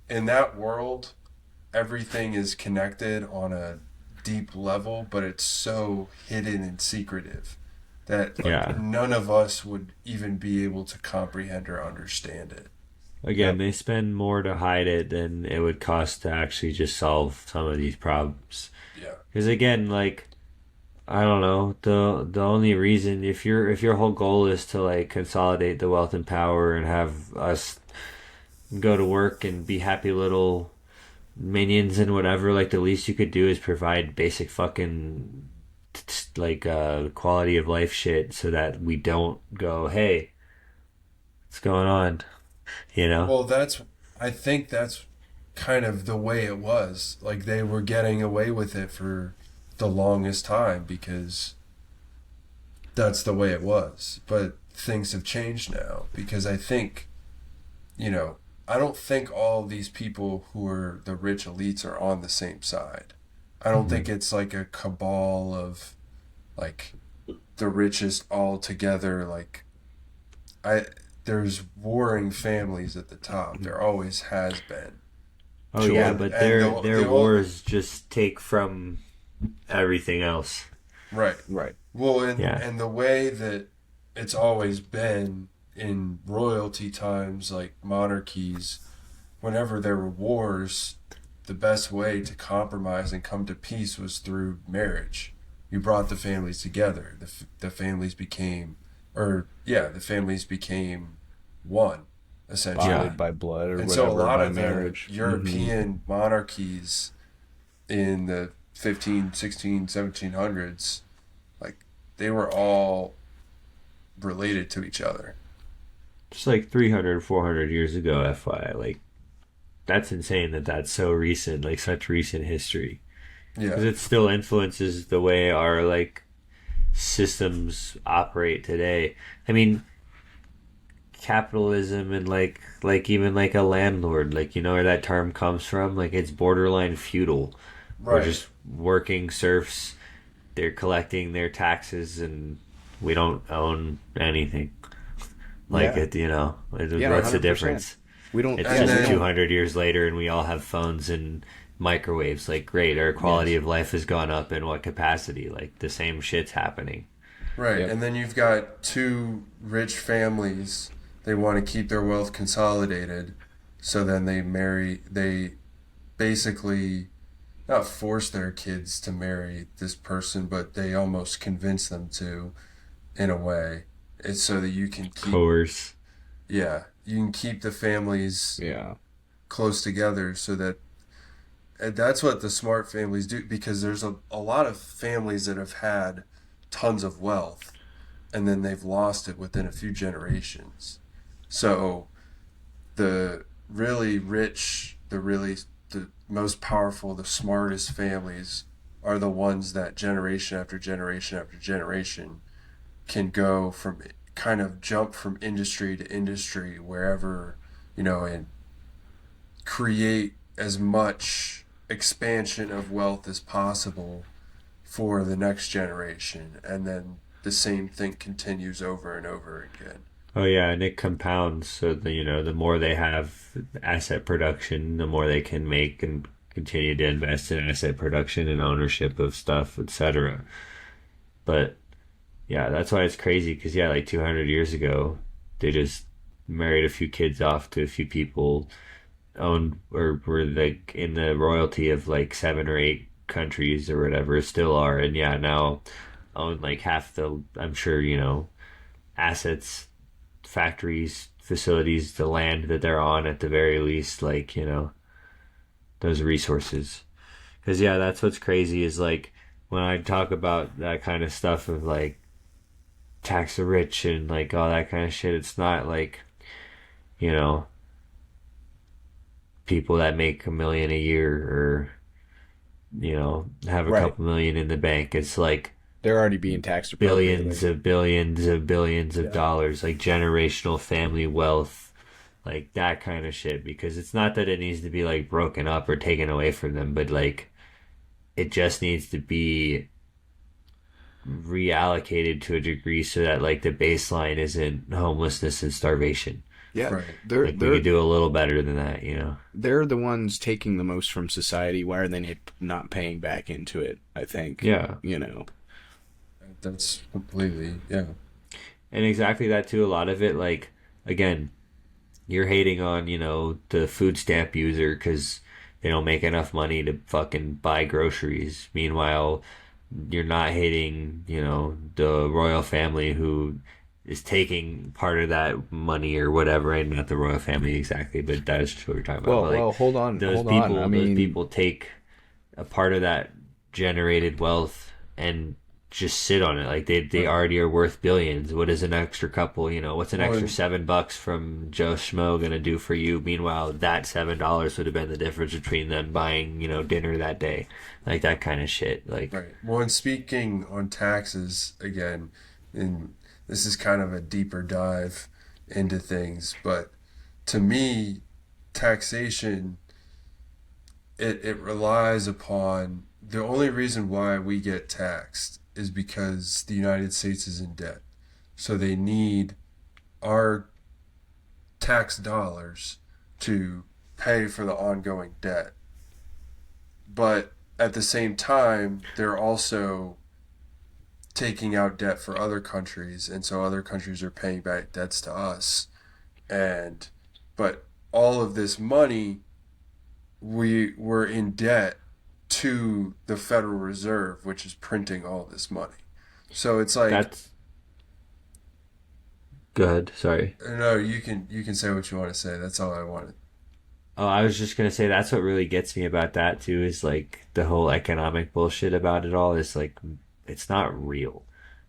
in that world, everything is connected on a deep level, but it's so hidden and secretive that Yeah. none of us would even be able to comprehend or understand it. Again, they spend more to hide it than it would cost to actually just solve some of these problems. Yeah. Because again, like I don't know, the only reason if your whole goal is to like consolidate the wealth and power and have us go to work and be happy little minions and whatever, like the least you could do is provide basic fucking like quality of life shit so that we don't go, hey, what's going on? You know? Well, I think that's kind of the way it was. Like they were getting away with it for the longest time because that's the way it was. But things have changed now because I think, you know, I don't think all these people who are the rich elites are on the same side. I don't think it's like a cabal of like the richest all together. Like I there's warring families at the top. There always has been. Oh yeah, And, but and their wars just take from everything else. right. Right. Well, Yeah. and the way that it's always been in royalty times, like monarchies, whenever there were wars, the best way to compromise and come to peace was through marriage. You brought the families together. The families became, the families became one, essentially. Yeah. Bonded by blood or And whatever, so a lot by of marriage. the European monarchies in the 15, 16, 1700s, like they were all related to each other. Just like 300, 400 years ago, FYI. Like, that's insane that that's so recent, like such recent history. Because Yeah. it still influences the way our, like, systems operate today. I mean, capitalism and like even like a landlord, like you know where that term comes from, like it's borderline feudal. We're Right. just working serfs, they're collecting their taxes and we don't own anything. Like Yeah. it, you know, Yeah, what's the 100%. difference? We don't. It's And just then- 200 years later and we all have phones and microwaves. Like great, our quality Yes. of life has gone up. In what capacity? Like the same shit's happening. Right. Yep. And then you've got two rich families. They want to keep their wealth consolidated. So then they basically not force their kids to marry this person, but they almost convince them to in a way. It's so that you can keep, Coerce. you can keep the families Yeah. close together so that and that's what the smart families do because there's a lot of families that have had tons of wealth and then they've lost it within a few generations. So the really rich, the most powerful, the smartest families are the ones that generation after generation after generation can go from kind of jump from industry to industry wherever, and create as much expansion of wealth as possible for the next generation. And then the same thing continues over and over again. Oh yeah, and it compounds. So the more they have asset production, the more they can make and continue to invest in asset production and ownership of stuff, etc. But yeah, that's why it's crazy. Because yeah, like 200 years ago, they just married a few kids off to a few people, owned or were like in the royalty of like 7 or 8 countries or whatever, still are, and yeah, now own like half the. I'm sure assets, factories, facilities, the land that they're on at the very least, like, those resources. Because, yeah, that's what's crazy is like when I talk about that kind of stuff of like tax the rich and like all that kind of shit, it's not like, you know, people that make 1 million a year or, have a Right. couple million in the bank. It's like They're already being taxed billions appropriately. of billions of billions of Yeah. dollars, like generational family wealth, like that kind of shit. Because it's not that it needs to be like broken up or taken away from them, but like it just needs to be reallocated to a degree so that like the baseline isn't homelessness and starvation. Yeah, Right. they're Like we they're could do a little better than that. they're the ones taking the most from society. Why are they not paying back into it? I think. Yeah. That's completely, yeah. And exactly that too. A lot of it, like again, you're hating on, the food stamp user because they don't make enough money to fucking buy groceries. Meanwhile, you're not hating, the royal family who is taking part of that money or whatever, right? Not the royal family exactly, but that is what we're talking about. Well, But like hold on, those hold on. I people, those mean, people take a part of that generated wealth and just sit on it. Like they Right. already are worth billions. What is an extra couple, what's an extra One, $7 from Joe Schmo gonna do for you? Meanwhile, that $7 would have been the difference between them buying, dinner that day. Like that kind of shit. Like right. One, speaking on taxes again, and this is kind of a deeper dive into things, but to me, taxation it relies upon the only reason why we get taxed is because the United States is in debt. So they need our tax dollars to pay for the ongoing debt. But at the same time, they're also taking out debt for other countries, and so other countries are paying back debts to us. And but all of this money we were in debt to the Federal Reserve, which is printing all this money. So it's like, that's good. Sorry. no, you can say what you want to say. That's all I wanted. Oh, I was just gonna say that's what really gets me about that too is like the whole economic bullshit about it all is like it's not real.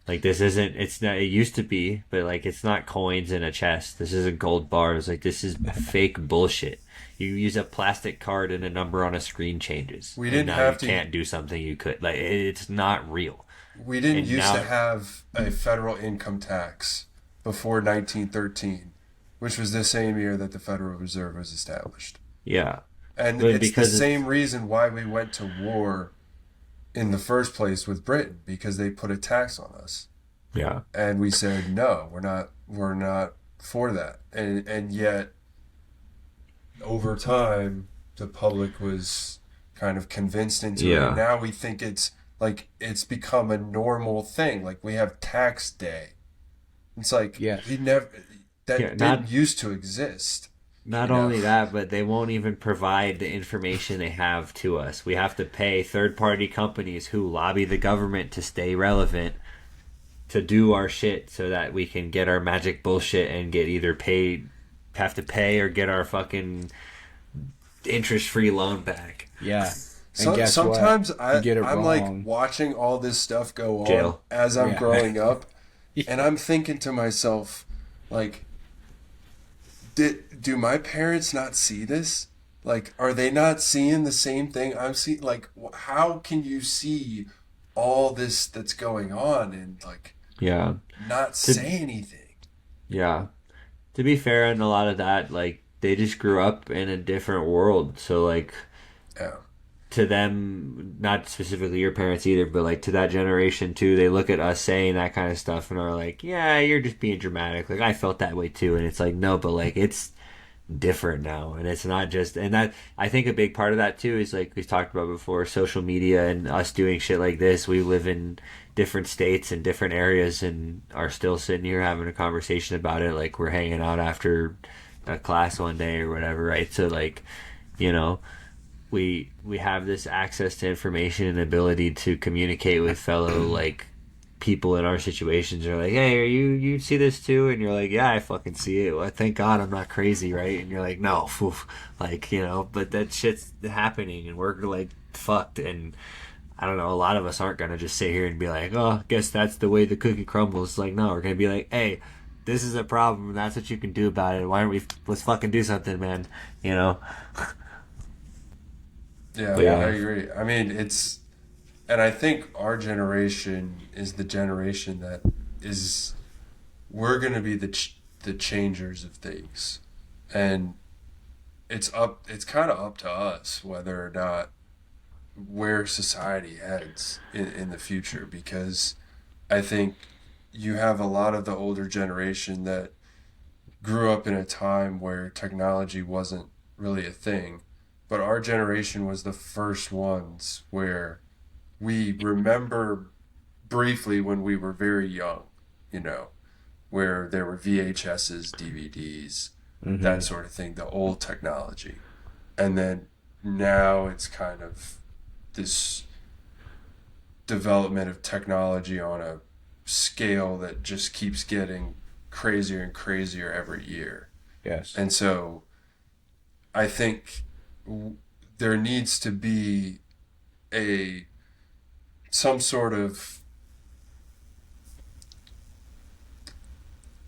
Like this isn't it's not it used to be, but like it's not coins in a chest. This isn't gold bars. Like this is fake bullshit. You use a plastic card and a number on a screen changes, We and didn't now you have to. can't do something you could. Like it's not real. We didn't And used to now, have a federal income tax before 1913, which was the same year that the Federal Reserve was established. yeah, And but it's the because it's same reason why we went to war in the first place with Britain, because they put a tax on us. yeah, And we said no, we're not for that. And yet over time the public was kind of convinced into it, and yeah, now we think it's like it's become a normal thing. Like we have tax day. It's like yes. we never yeah. that didn't used to exist, Not you know. only that, but they won't even provide the information they have to us. We have to pay third party companies who lobby the government to stay relevant to do our shit so that we can get our magic bullshit and get either paid, have to pay, or get our fucking interest free loan back. Yeah. And So, guess what? sometimes You get it I'm like wrong. watching all this stuff go on Jail. as I'm Yeah. growing up, and I'm thinking to myself, like, do my parents not see this? Like, are they not seeing the same thing I'm seeing? Like, how can you see all this that's going on and like Yeah. not To say anything? yeah. To be fair, and a lot of that, like they just grew up in a different world. So like Yeah, to them, not specifically your parents either, but like to that generation too, they look at us saying that kind of stuff and are like, "Yeah, you're just being dramatic." Like I felt that way too, and it's like, no, but like it's different now, and it's not just. And that I think a big part of that too is like we've talked about before, social media and us doing shit like this. We live in different states and different areas, and are still sitting here having a conversation about it, like we're hanging out after a class one day or whatever, right? So like, you know we have this access to information and ability to communicate with fellow like people in our situations are like, hey, are you see this too? And you're like, yeah, I fucking see it. Well, thank God I'm not crazy, right? And you're like, no, oof. Like but that shit's happening, and we're like fucked. And I don't know, a lot of us aren't gonna just sit here and be like, oh, I guess that's the way the cookie crumbles. Like, no, we're gonna be like, hey, this is a problem, and that's what you can do about it. Why aren't we? Let's fucking do something, man. You know? yeah, But I yeah, agree. I mean, and I think our generation is the generation that is we're going to be the changers of things, and it's kind of up to us whether or not where society heads in the future, because I think you have a lot of the older generation that grew up in a time where technology wasn't really a thing, but our generation was the first ones where we remember briefly when we were very young, you know, where there were VHSs, DVDs, that sort of thing, the old technology. And then now it's kind of this development of technology on a scale that just keeps getting crazier and crazier every year. Yes. And so I think there needs to be a some sort of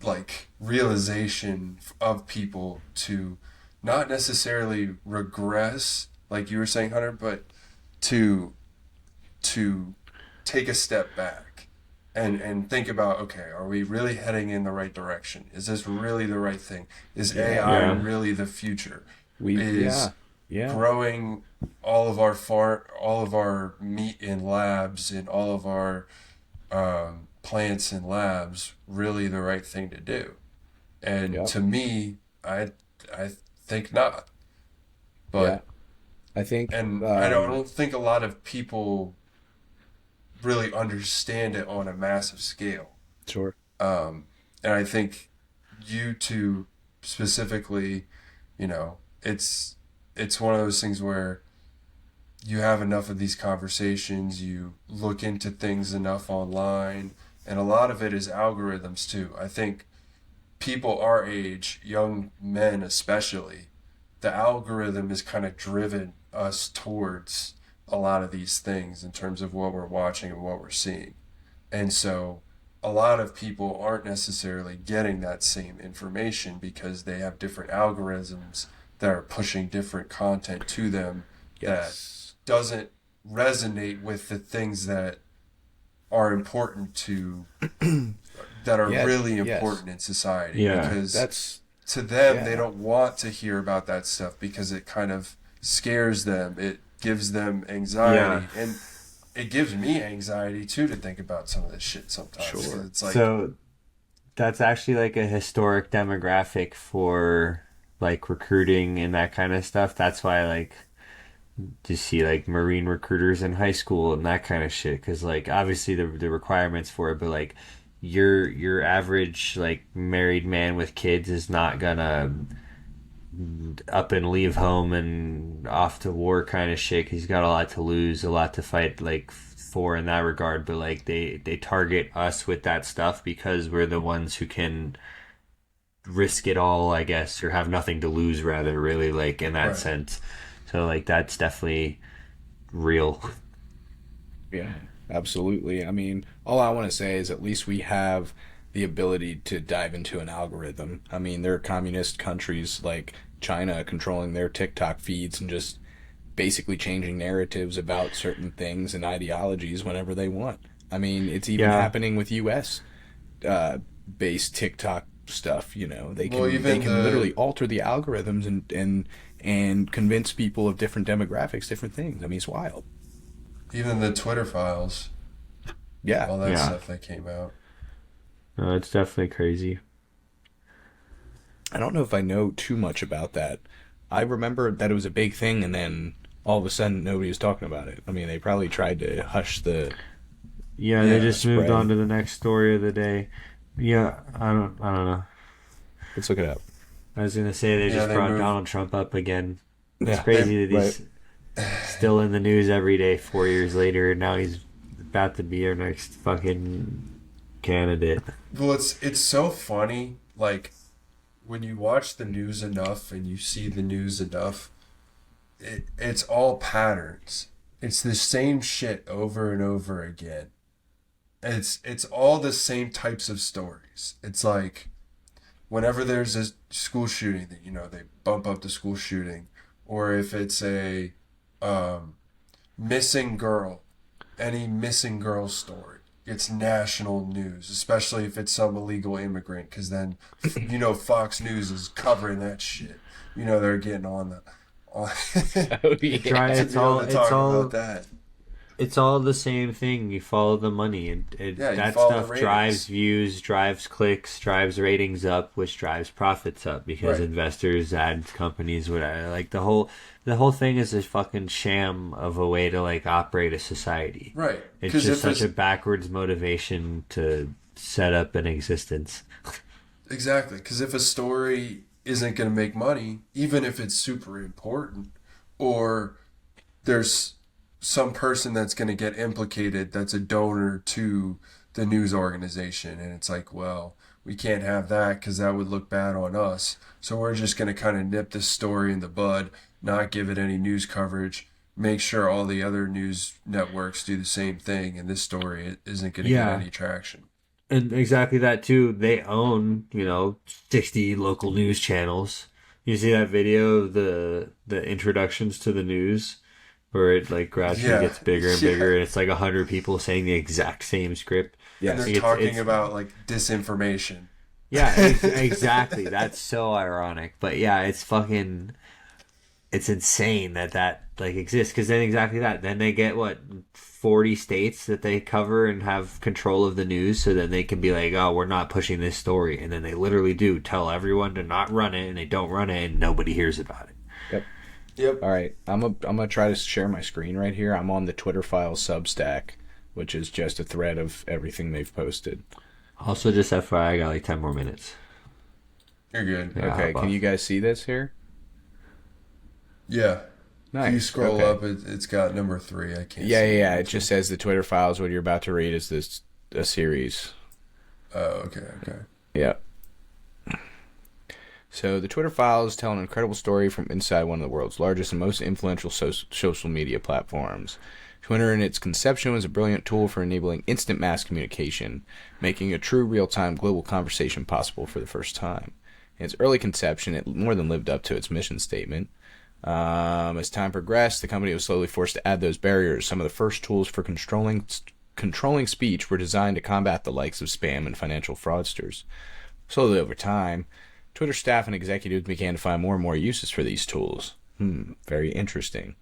like realization of people to not necessarily regress like you were saying, Hunter, but to to take a step back and think about, okay, are we really heading in the right direction? Is this really the right thing? Is AI Yeah. really the future? Yeah. Is Yeah. growing all of our meat in labs and all of our plants in labs really the right thing to do? And Yeah. to me, I think not. Yeah. But I think and I don't think a lot of people really understand it on a massive scale. sure. And I think YouTube specifically, it's one of those things where you have enough of these conversations, you look into things enough online, and a lot of it is algorithms too. I think people our age, young men especially, the algorithm has kind of driven us towards a lot of these things in terms of what we're watching and what we're seeing. And so a lot of people aren't necessarily getting that same information because they have different algorithms that are pushing different content to them that Yes. doesn't resonate with the things that are important to that are Yeah. really Yes. important in society, Yeah. because That's to them they yeah. don't want to hear about that stuff because it kind of scares them, it gives them anxiety, Yeah. and it gives me anxiety too to think about some of this shit sometimes. Sure. 'Cause it's like, So that's actually like a historic demographic for like recruiting and that kind of stuff. That's why like you see like Marine recruiters in high school and that kind of shit. Because like obviously the requirements for it, but like your average like married man with kids is not gonna up and leave home and off to war kind of shit. 'Cause he's got a lot to lose, a lot to fight like for in that regard. But like they target us with that stuff because we're the ones who can risk it all, I guess, or have nothing to lose rather, really, like in that right, sense. So like that's definitely real. Yeah, absolutely. I mean, all I want to say is at least we have the ability to dive into an algorithm. I mean, there are communist countries like China controlling their TikTok feeds and just basically changing narratives about certain things and ideologies whenever they want. I mean, it's even Yeah. happening with U.S. Based TikTok stuff. You know, they well, can even literally the alter the algorithms and convince people of different demographics, different things. I mean, it's wild. even the Twitter files, Yeah, all that Yeah. stuff that came out. No, it's definitely crazy. I don't know if I know too much about that. I remember that it was a big thing, and then all of a sudden nobody was talking about it. I mean, they probably tried to hush the Yeah, they Yeah, just moved on spread. to the next story of the day. Yeah, I don't know. Let's look it up. I was gonna say they Yeah, just they brought moved. Donald Trump up again. It's Yeah, crazy that right. he's still in the news every day 4 years later, and now he's about to be our next fucking candidate. Well, it's so funny. Like when you watch the news enough and you see the news enough, it's all patterns. It's the same shit over and over again. It's all the same types of stories. It's like whenever there's a school shooting, that they bump up the school shooting, or if it's a um, missing girl, any missing girl story. It's national news, especially if it's some illegal immigrant, because then, Fox News is covering that shit. They're getting on the, on, Oh Try yeah. to it's be able all to it's talk all about that. it's all the same thing. You follow the money, and Yeah, you that follow the stuff drives ratings. views, drives clicks, drives ratings up, which drives profits up because Right. investors, ad companies, whatever. Like the whole thing is a fucking sham of a way to like operate a society. Right. It's Because just if such it's a backwards motivation to set up an existence. exactly, because if a story isn't going to make money, even if it's super important, or there's some person that's going to get implicated that's a donor to the news organization. And it's like, well, we can't have that because that would look bad on us. So we're just going to kind of nip this story in the bud, not give it any news coverage, make sure all the other news networks do the same thing. And this story isn't going to get Yeah. any traction. And exactly that too. They own, 60 local news channels. You see that video of the introductions to the news where it like gradually Yeah. gets bigger and Yeah. bigger, and it's like 100 people saying the exact same script. And Yes. they're talking about like disinformation. Yeah, exactly. That's so ironic. But yeah, it's insane that like exists, because then exactly that. Then they get what 40 states that they cover and have control of the news, so then they can be like, oh, we're not pushing this story, and then they literally do tell everyone to not run it, and they don't run it, and nobody hears about it. Yep. Yep. All right. I'm gonna try to share my screen right here. I'm on the Twitter Files Substack, which is just a thread of everything they've posted. Also, just FYI, I got like 10 more minutes. You're good. Yeah, Okay. hop Can off. you guys see this here? Yeah. Nice. If you scroll Okay. up, it's got number 3. I can't Yeah, see yeah, yeah. it. It just says the Twitter Files. What you're about to read is this a series. Oh, okay. Yeah. So the Twitter Files tell an incredible story from inside one of the world's largest and most influential social media platforms. Twitter in its conception was a brilliant tool for enabling instant mass communication, making a true real-time global conversation possible for the first time. In its early conception, it more than lived up to its mission statement. As time progressed, the company was slowly forced to add those barriers. Some of the first tools for controlling speech were designed to combat the likes of spam and financial fraudsters. Slowly over time, Twitter staff and executives began to find more and more uses for these tools. Very interesting.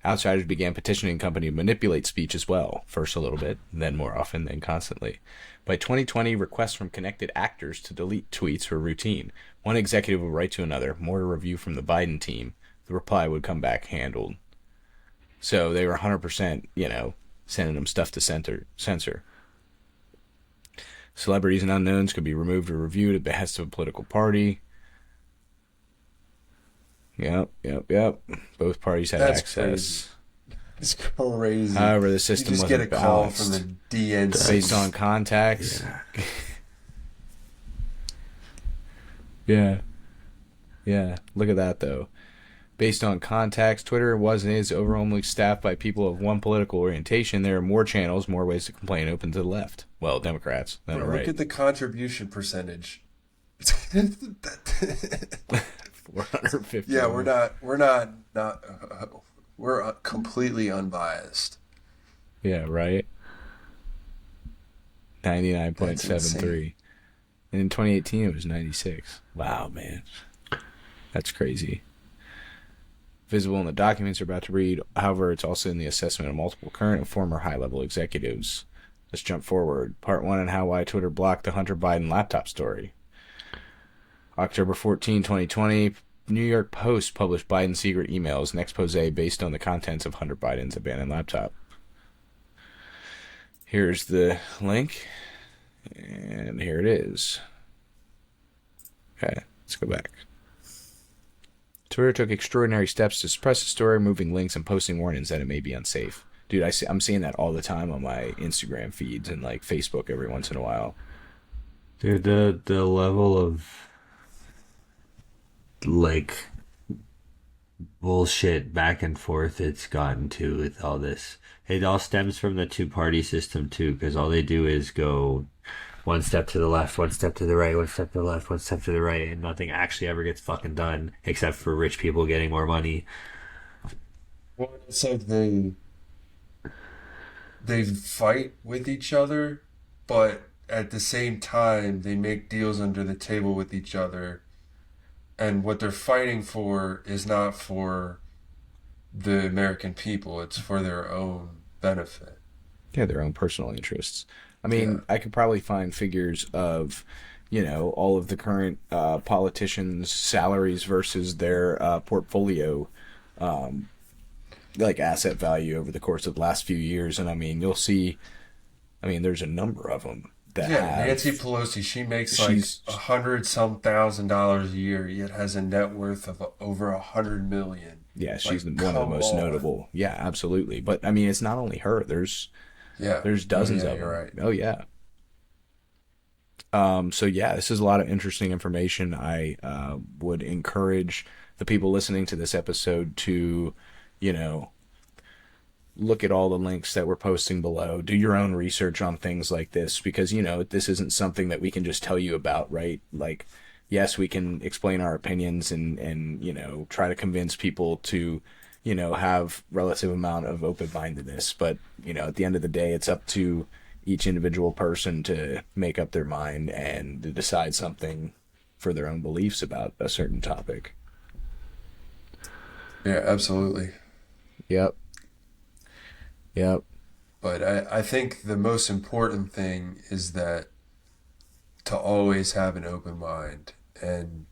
Outsiders began petitioning the company to manipulate speech as well, first a little bit, then more often, then constantly. By 2020, requests from connected actors to delete tweets were routine. One executive would write to another, more to review from the Biden team. The reply would come back handled. So they were 100%, sending them stuff to censor. Celebrities and unknowns could be removed or reviewed at the behest of a political party. Yep. Both parties had That's access. It's crazy. However, the You system just wasn't get a call balanced. from the DNC. Based on contacts. Yeah. Yeah. Look at that, though. Based on contacts, Twitter was and is overwhelmingly staffed by people of one political orientation. There are more channels, more ways to complain open to the left. Well, Democrats. Then Bro, right. look at the contribution percentage. 450. Yeah, we're completely unbiased. Yeah, right. 99.73. And in 2018, it was 96. Wow, man. That's crazy. Visible in the documents you're about to read. However, it's also in the assessment of multiple current and former high-level executives. Let's jump forward. Part 1 on why Twitter blocked the Hunter Biden laptop story. October 14, 2020, New York Post published Biden's secret emails, an expose based on the contents of Hunter Biden's abandoned laptop. Here's the link, and here it is. Okay, let's go back. Twitter took extraordinary steps to suppress the story, removing links and posting warnings that it may be unsafe. Dude, I'm seeing that all the time on my Instagram feeds and like Facebook every once in a while. Dude, the level of like bullshit back and forth it's gotten to with all this. It all stems from the two-party system too, because all they do is go one step to the left, one step to the right, one step to the left, one step to the right, and nothing actually ever gets fucking done except for rich people getting more money. Well, it's like they fight with each other, but at the same time they make deals under the table with each other, and what they're fighting for is not for the American people, it's for their own benefit. Yeah, their own personal interests. I mean, I could probably find figures of, all of the current politicians' salaries versus their portfolio, like asset value over the course of the last few years. And I mean, you'll see, there's a number of them that Yeah, have. Nancy Pelosi, she makes like She's $100,000 a year, yet has a net worth of over 100 million. yeah, she's Like, one of the come most on. notable. Yeah, absolutely. But I mean, it's not only her. Yeah. There's Oh dozens yeah, of you're them. right. Oh yeah. So yeah, this is a lot of interesting information. I would encourage the people listening to this episode to, you know, look at all the links that we're posting below. Do your own research on things like this because, this isn't something that we can just tell you about, right? Like, yes, we can explain our opinions and try to convince people to, have relative amount of open-mindedness. But, at the end of the day, it's up to each individual person to make up their mind and to decide something for their own beliefs about a certain topic. Yeah, absolutely. Yep. Yep. But I think the most important thing is that to always have an open mind. And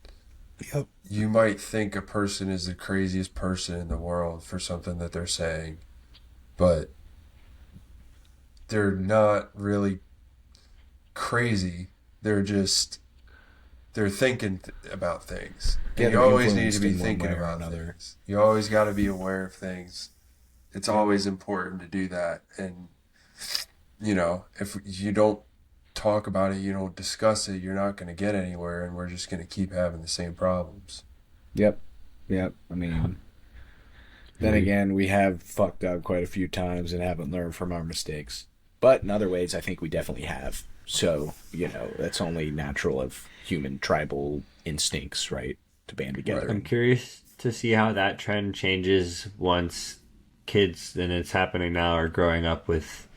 Yep. you might think a person is the craziest person in the world for something that they're saying, but they're not really crazy. They're thinking about things. Yeah, And you they're always need to influenced be in one thinking way or about another. things. You always got to be aware of things. It's always important to do that. And, if you don't talk about it, you don't discuss it, you're not going to get anywhere, and we're just going to keep having the same problems. Yep. Yep. I mean, then again, we have fucked up quite a few times and haven't learned from our mistakes. But in other ways, I think we definitely have. So, that's only natural of human tribal instincts, right? To band together. I'm curious to see how that trend changes once kids, and it's happening now, are growing up with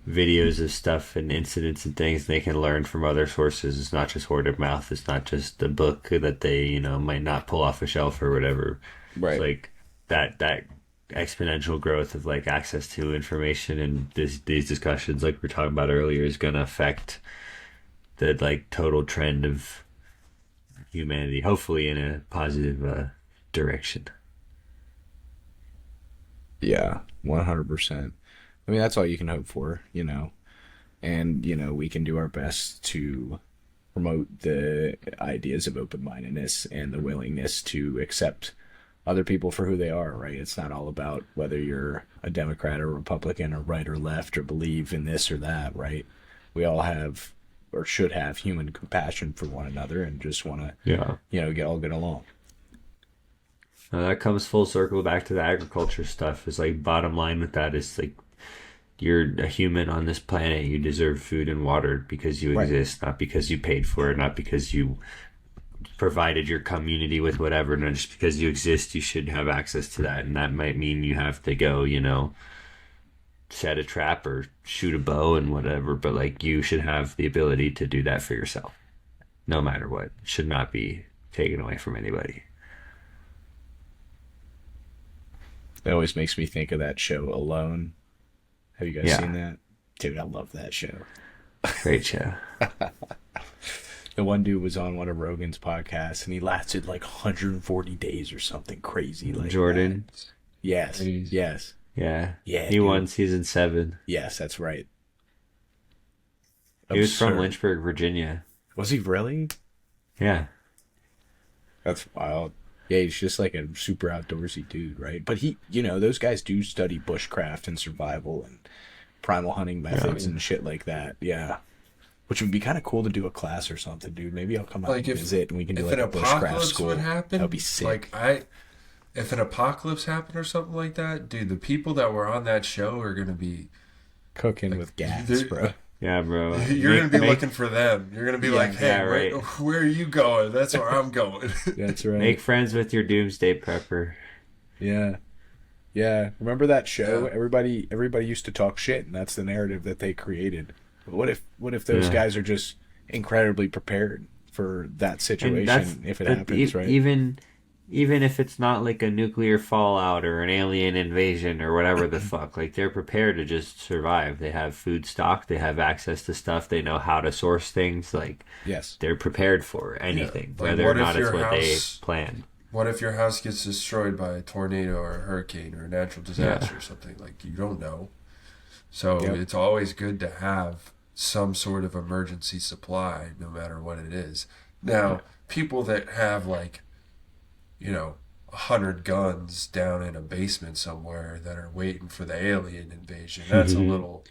videos of stuff and incidents and things they can learn from other sources. It's not just word of mouth. It's not just a book that they, might not pull off a shelf or whatever. Right. It's like that exponential growth of like access to information and these discussions like we were talking about earlier is going to affect the like total trend of humanity, hopefully in a positive direction. Yeah, 100%. I mean, that's all you can hope for, and, we can do our best to promote the ideas of open-mindedness and the willingness to accept other people for who they are, right? It's not all about whether you're a Democrat or Republican or right or left or believe in this or that, right? We all have or should have human compassion for one another and just want to, get along. That comes full circle back to the agriculture stuff. It's like bottom line with that is like you're a human on this planet. You deserve food and water because you exist, not because you paid for it, not because you provided your community with whatever. No, just because you exist, you should have access to that. And that might mean you have to go, set a trap or shoot a bow and whatever. But like you should have the ability to do that for yourself, no matter what. It should not be taken away from anybody. It always makes me think of that show Alone. Have you guys seen that? Dude, I love that show. Great show. The one dude was on one of Rogan's podcasts and he lasted like 140 days or something crazy like Jordan. that. Yes. Jeez. Yes. Yeah. Yeah. He won season 7. Yes, that's right. He was from Absurd. Lynchburg, Virginia. Was he really? Yeah. That's wild. Yeah, he's just like a super outdoorsy dude, right? But he, those guys do study bushcraft and survival and primal hunting methods and shit like that. Yeah. Which would be kind of cool to do a class or something, dude. Maybe I'll come out and visit and we can do like a bushcraft school. Would happen, that'd be sick. If an apocalypse happened or something like that, dude, the people that were on that show are gonna be cooking with gas, bro. Yeah, bro. You're going to be looking for them. You're going to be like, hey, yeah, right. where are you going? That's where I'm going. That's right. Make friends with your doomsday prepper. Yeah. Yeah. Remember that show? Yeah. Everybody used to talk shit, and that's the narrative that they created. But what if those guys are just incredibly prepared for that situation if it happens, right? Even if it's not like a nuclear fallout or an alien invasion or whatever the fuck, like they're prepared to just survive. They have food stock, they have access to stuff, they know how to source things. Like, yes, they're prepared for anything, Like, whether or not it's what they planned. What if your house gets destroyed by a tornado or a hurricane or a natural disaster or something? Like, you don't know. So it's always good to have some sort of emergency supply, no matter what it is. Now, people that have like, 100 guns down in a basement somewhere that are waiting for the alien invasion, that's a little,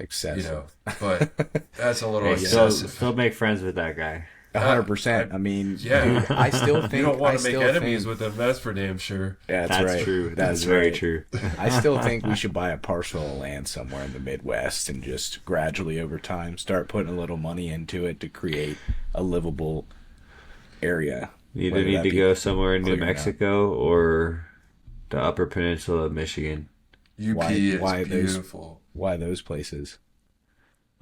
Excessive. but that's a little Hey, excessive. still make friends with that guy. 100%. I mean, Yeah. dude, I still think You don't want to make still enemies think, with them, that's for damn sure. yeah, That's right. true. That's very right. true. I still think we should buy a parcel of land somewhere in the Midwest and just gradually over time start putting a little money into it to create a livable area. You either Whether need that to be go somewhere in New clear or not. Mexico or the Upper Peninsula of Michigan. UP Why- is why those- beautiful. Why those places?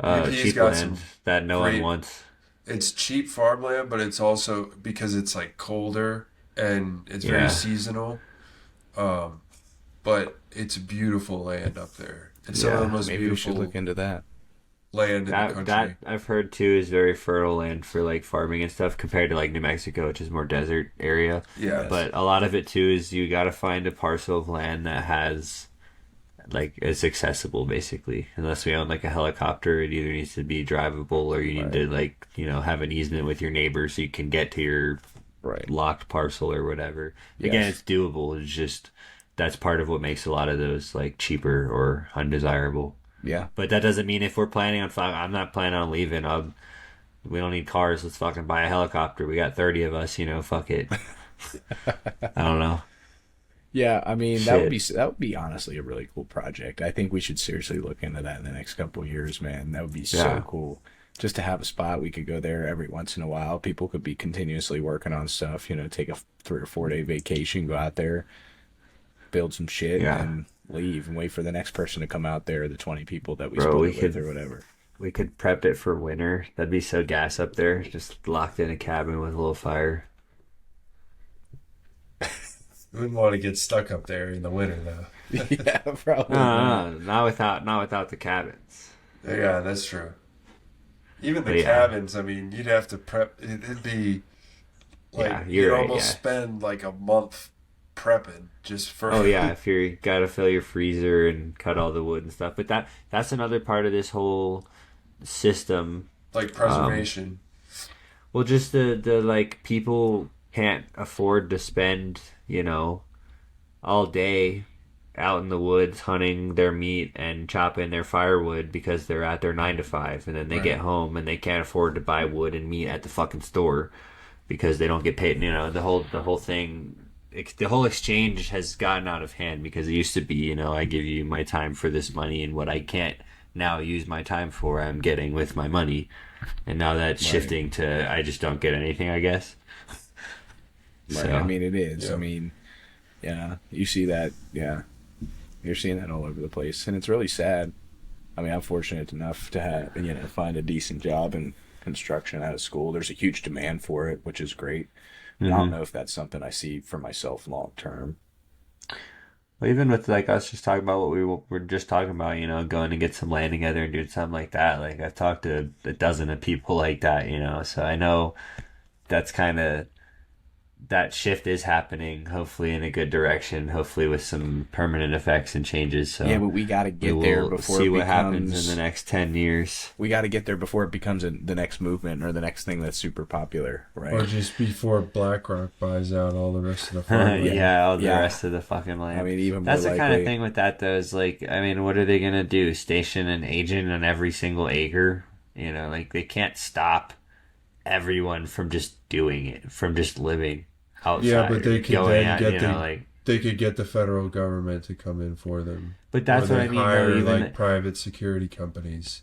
UP's Cheap got land some that no one great- wants. It's cheap farmland, but it's also because it's like colder and it's very Yeah. seasonal. But it's beautiful land up there. It's some of the Yeah, most Maybe we should beautiful look into that. land in the That country. I've heard too is very fertile land for like farming and stuff compared to like New Mexico, which is more desert area. Yeah, But a lot of it too is you got to find a parcel of land that has like it's accessible basically. Unless we own like a helicopter, it either needs to be drivable or you need to like have an easement with your neighbor so you can get to your Right. locked parcel or whatever. Again, Yes. it's doable. It's just that's part of what makes a lot of those like cheaper or undesirable. Yeah. But that doesn't mean if we're planning on I'm not planning on leaving. We don't need cars. Let's fucking buy a helicopter. We got 30 of us. Fuck it. I don't know. Yeah, I mean Shit. that would be honestly a really cool project. I think we should seriously look into that in the next couple of years, man. That would be so Yeah. cool. Just to have a spot we could go there every once in a while. People could be continuously working on stuff, take a 3 or 4 day vacation, go out there, build some shit, Yeah. and leave and wait for the next person to come out there, the 20 people that we Bro, split we it with could- or whatever. We could prep it for winter. That'd be so gas up there. Just locked in a cabin with a little fire. we wouldn't want to get stuck up there in the winter, though. Yeah, probably. No, not without the cabins. Yeah, that's true. Even the But yeah. cabins, I mean, you'd have to prep. It'd be like Yeah, you'd you're right, almost yeah. spend like a month prepping just for. Oh yeah, if you gotta fill your freezer and cut all the wood and stuff. But that's another part of this whole system. like preservation. Well, just the like people can't afford to spend all day out in the woods hunting their meat and chopping their firewood because they're at their 9 to 5, and then they Right. get home and they can't afford to buy wood and meat at the fucking store because they don't get paid. The whole thing. The whole exchange has gotten out of hand because it used to be, I give you my time for this money, and what I can't now use my time for, I'm getting with my money. And now that's Right. shifting to I just don't get anything, I guess. Right. I mean, it is. I mean, yeah, you see that. Yeah, you're seeing that all over the place, and it's really sad. I mean, I'm fortunate enough to have, find a decent job in construction out of school. There's a huge demand for it, which is great. I don't know if that's something I see for myself long term. Well, even with like us just talking about what we were just talking about, going to get some land together and doing something like that. Like I've talked to a dozen of people like that, so I know that's kind of that shift is happening, hopefully in a good direction, hopefully with some permanent effects and changes. So Yeah, but we got to get we there will before see it what becomes. happens in the next 10 years. We got to get there before it becomes the next movement or the next thing that's super popular, right? Or just before BlackRock buys out all the rest of the farmland. Yeah, all the Yeah. rest of the fucking land. I mean, even That's more the kind of likely- thing with that, though, is like, I mean, what are they going to do? Station an agent on every single acre? Like, they can't stop everyone from just doing it, from just living outside. Yeah, but they or could going then out, get the like, they could get the federal government to come in for them. but that's Or what they I mean, hire though, even like private security companies.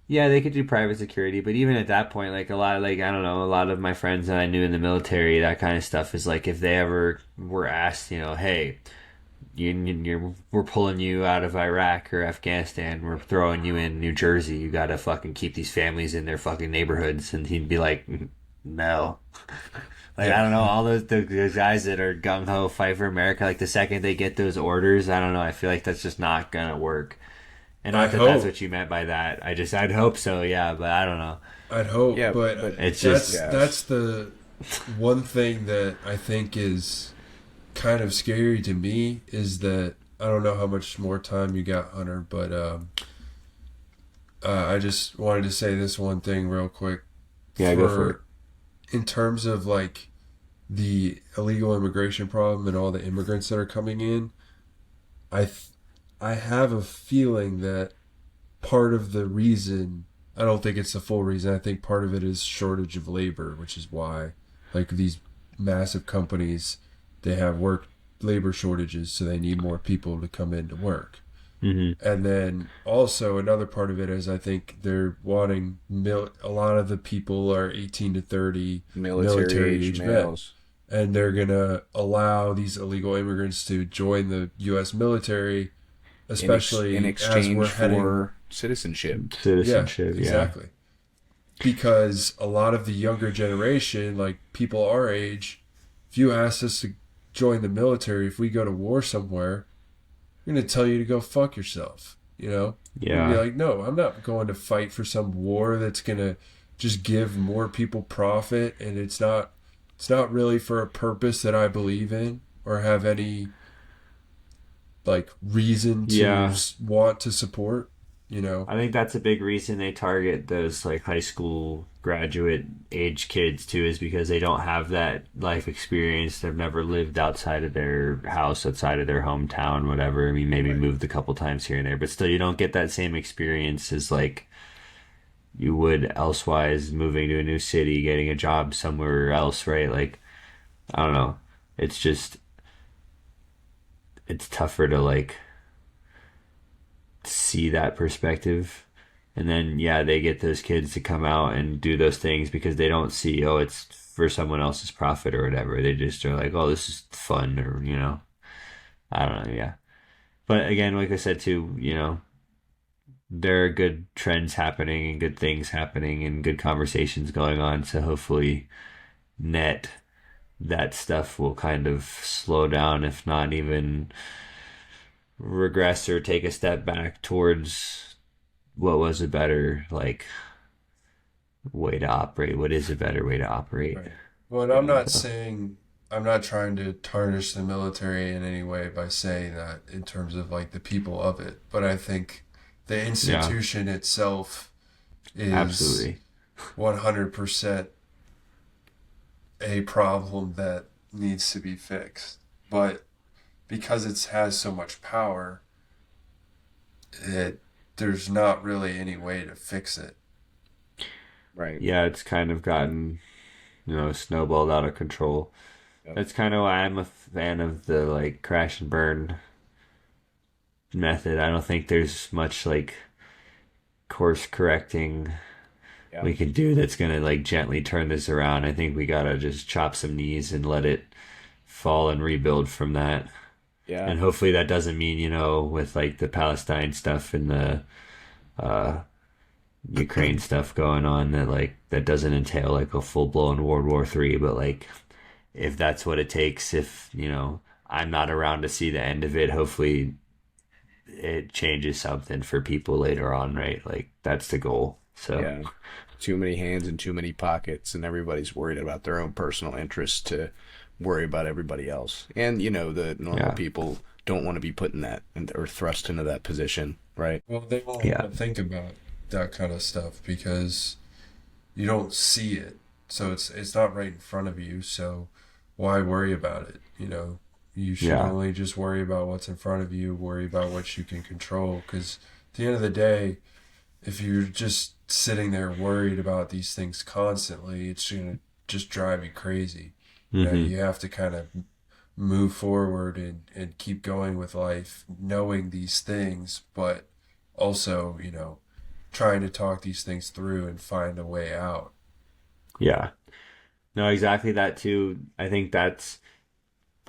yeah, they could do private security, but even at that point, like a lot of, like, I don't know, a lot of my friends that I knew in the military, that kind of stuff is like, if they ever were asked, hey, we're pulling you out of Iraq or Afghanistan, we're throwing you in New Jersey, you gotta fucking keep these families in their fucking neighborhoods, and he'd be like, no. Like, I don't know, all those the guys that are gung-ho fight for America, like the second they get those orders, I don't know, I feel like that's just not gonna work. And not I that that's hope. what you meant by that. I'd hope so, yeah, but I don't know. I'd hope, Yeah, but it's that's just- Yeah. that's the one thing that I think is kind of scary to me is that I don't know how much more time you got, Hunter, but I just wanted to say this one thing real quick. Yeah, go for it. For in terms of like the illegal immigration problem and all the immigrants that are coming in, I th- I have a feeling that part of the reason, I don't think it's the full reason. I think part of it is shortage of labor, which is why like these massive companies, they have work labor shortages, so they need more people to come in to work. Hmm. And then also another part of it is I think they're wanting a lot of the people are 18 to 30 Military military age age men, males. and they're going to allow these illegal immigrants to join the US military, In especially as we're exchange heading. for citizenship. Yeah, Citizenship, yeah. exactly. Because a lot of the younger generation, like people our age, if you asked us to join the military, if we go to war somewhere, we're going to tell you to go fuck yourself. You know, we'd be Yeah. like, no, I'm not going to fight for some war that's going to just give more people profit, and it's not really for a purpose that I believe in or have any like reason to Yeah. want to support. You know, I think that's a big reason they target those like high school graduate age kids too, is because they don't have that life experience. They've never lived outside of their house, outside of their hometown, whatever. I mean, maybe right? moved a couple times here and there, but still you don't get that same experience as like you would elsewise moving to a new city, getting a job somewhere else, right? Like, I don't know. It's just, it's tougher to like see that perspective. And then, yeah, they get those kids to come out and do those things because they don't see, oh, it's for someone else's profit or whatever. They just are like, oh, this is fun, or, I don't know. Yeah. But again, like I said, too, there are good trends happening and good things happening and good conversations going on. So hopefully, net that stuff will kind of slow down, if not even regress or take a step back towards what was a better like way to operate. What is a better way to operate? Right. Well, and I'm Yeah. not saying, I'm not trying to tarnish the military in any way by saying that in terms of like the people of it, but I think the Yeah, institution itself is absolutely. 100% a problem that needs to be fixed. But because it has so much power, it there's not really any way to fix it. Right. Yeah, it's kind of gotten, snowballed out of control. Yep. That's kind of why I'm a fan of the like crash and burn method. I don't think there's much like course correcting Yeah. we can do that's gonna like gently turn this around. I think we gotta just chop some knees and let it fall and rebuild from that. Yeah. And hopefully that doesn't mean, with like the Palestine stuff and the uh, Ukraine stuff going on, that like that doesn't entail like a full blown World War III. But like if that's what it takes, if I'm not around to see the end of it, hopefully it changes something for people later on, right? Like that's the goal. So Yeah. Too many hands and too many pockets, and everybody's worried about their own personal interests to worry about everybody else. And, the normal yeah, people don't want to be put in that or thrust into that position, right? Well, they won't yeah, want to think about that kind of stuff because you don't see it. So it's not right in front of you, so why worry about it? You should yeah, only just worry about what's in front of you, worry about what you can control, because at the end of the day, if you're just sitting there worried about these things constantly, it's going to just drive you crazy. hmm, You have to kind of move forward and keep going with life, knowing these things, but also, trying to talk these things through and find a way out. yeah. No, exactly that too. I think that's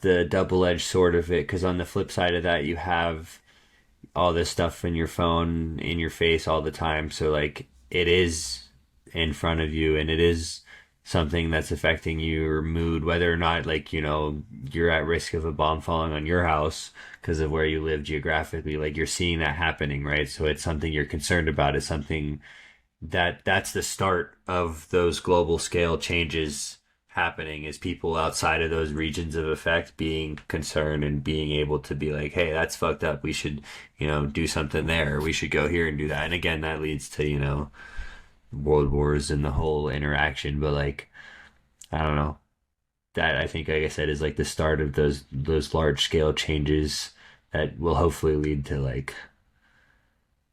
the double-edged sword of it, because on the flip side of that, you have all this stuff in your phone, in your face all the time. So like it is in front of you, and it is something that's affecting your mood, whether or not like, you're at risk of a bomb falling on your house because of where you live geographically. Like you're seeing that happening, right? So it's something you're concerned about. It's something that's the start of those global scale changes happening is people outside of those regions of effect being concerned and being able to be like, hey, that's fucked up. We should, do something there. We should go here and do that. And again, that leads to, world wars and the whole interaction. But like, I don't know. That I think, like I said, is like the start of those large scale changes that will hopefully lead to like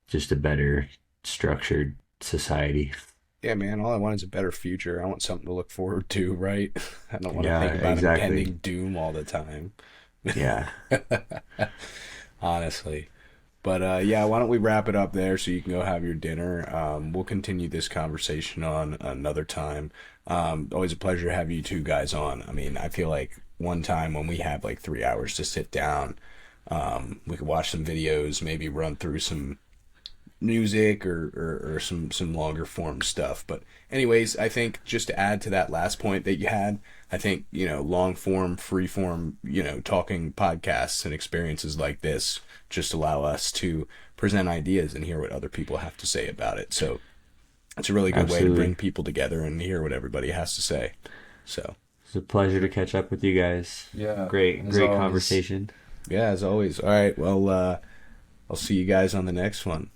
just a better structured society. Yeah, man, all I want is a better future. I want something to look forward to, right? I don't want to Yeah, think about exactly. impending doom all the time. Yeah. Honestly. But yeah, why don't we wrap it up there so you can go have your dinner? We'll continue this conversation on another time. Always a pleasure to have you two guys on. I mean, I feel like one time when we have like 3 hours to sit down, we could watch some videos, maybe run through some music or some longer form stuff. But anyways, I think just to add to that last point that you had, I think, long form, free form, talking podcasts and experiences like this just allow us to present ideas and hear what other people have to say about it. So it's a really good way to Absolutely. bring people together and hear what everybody has to say. So It's a pleasure to catch up with you guys. Yeah, Great, as great always. conversation. yeah, as always. All right. Well, I'll see you guys on the next one.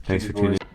Thanks You for tuning boys. in.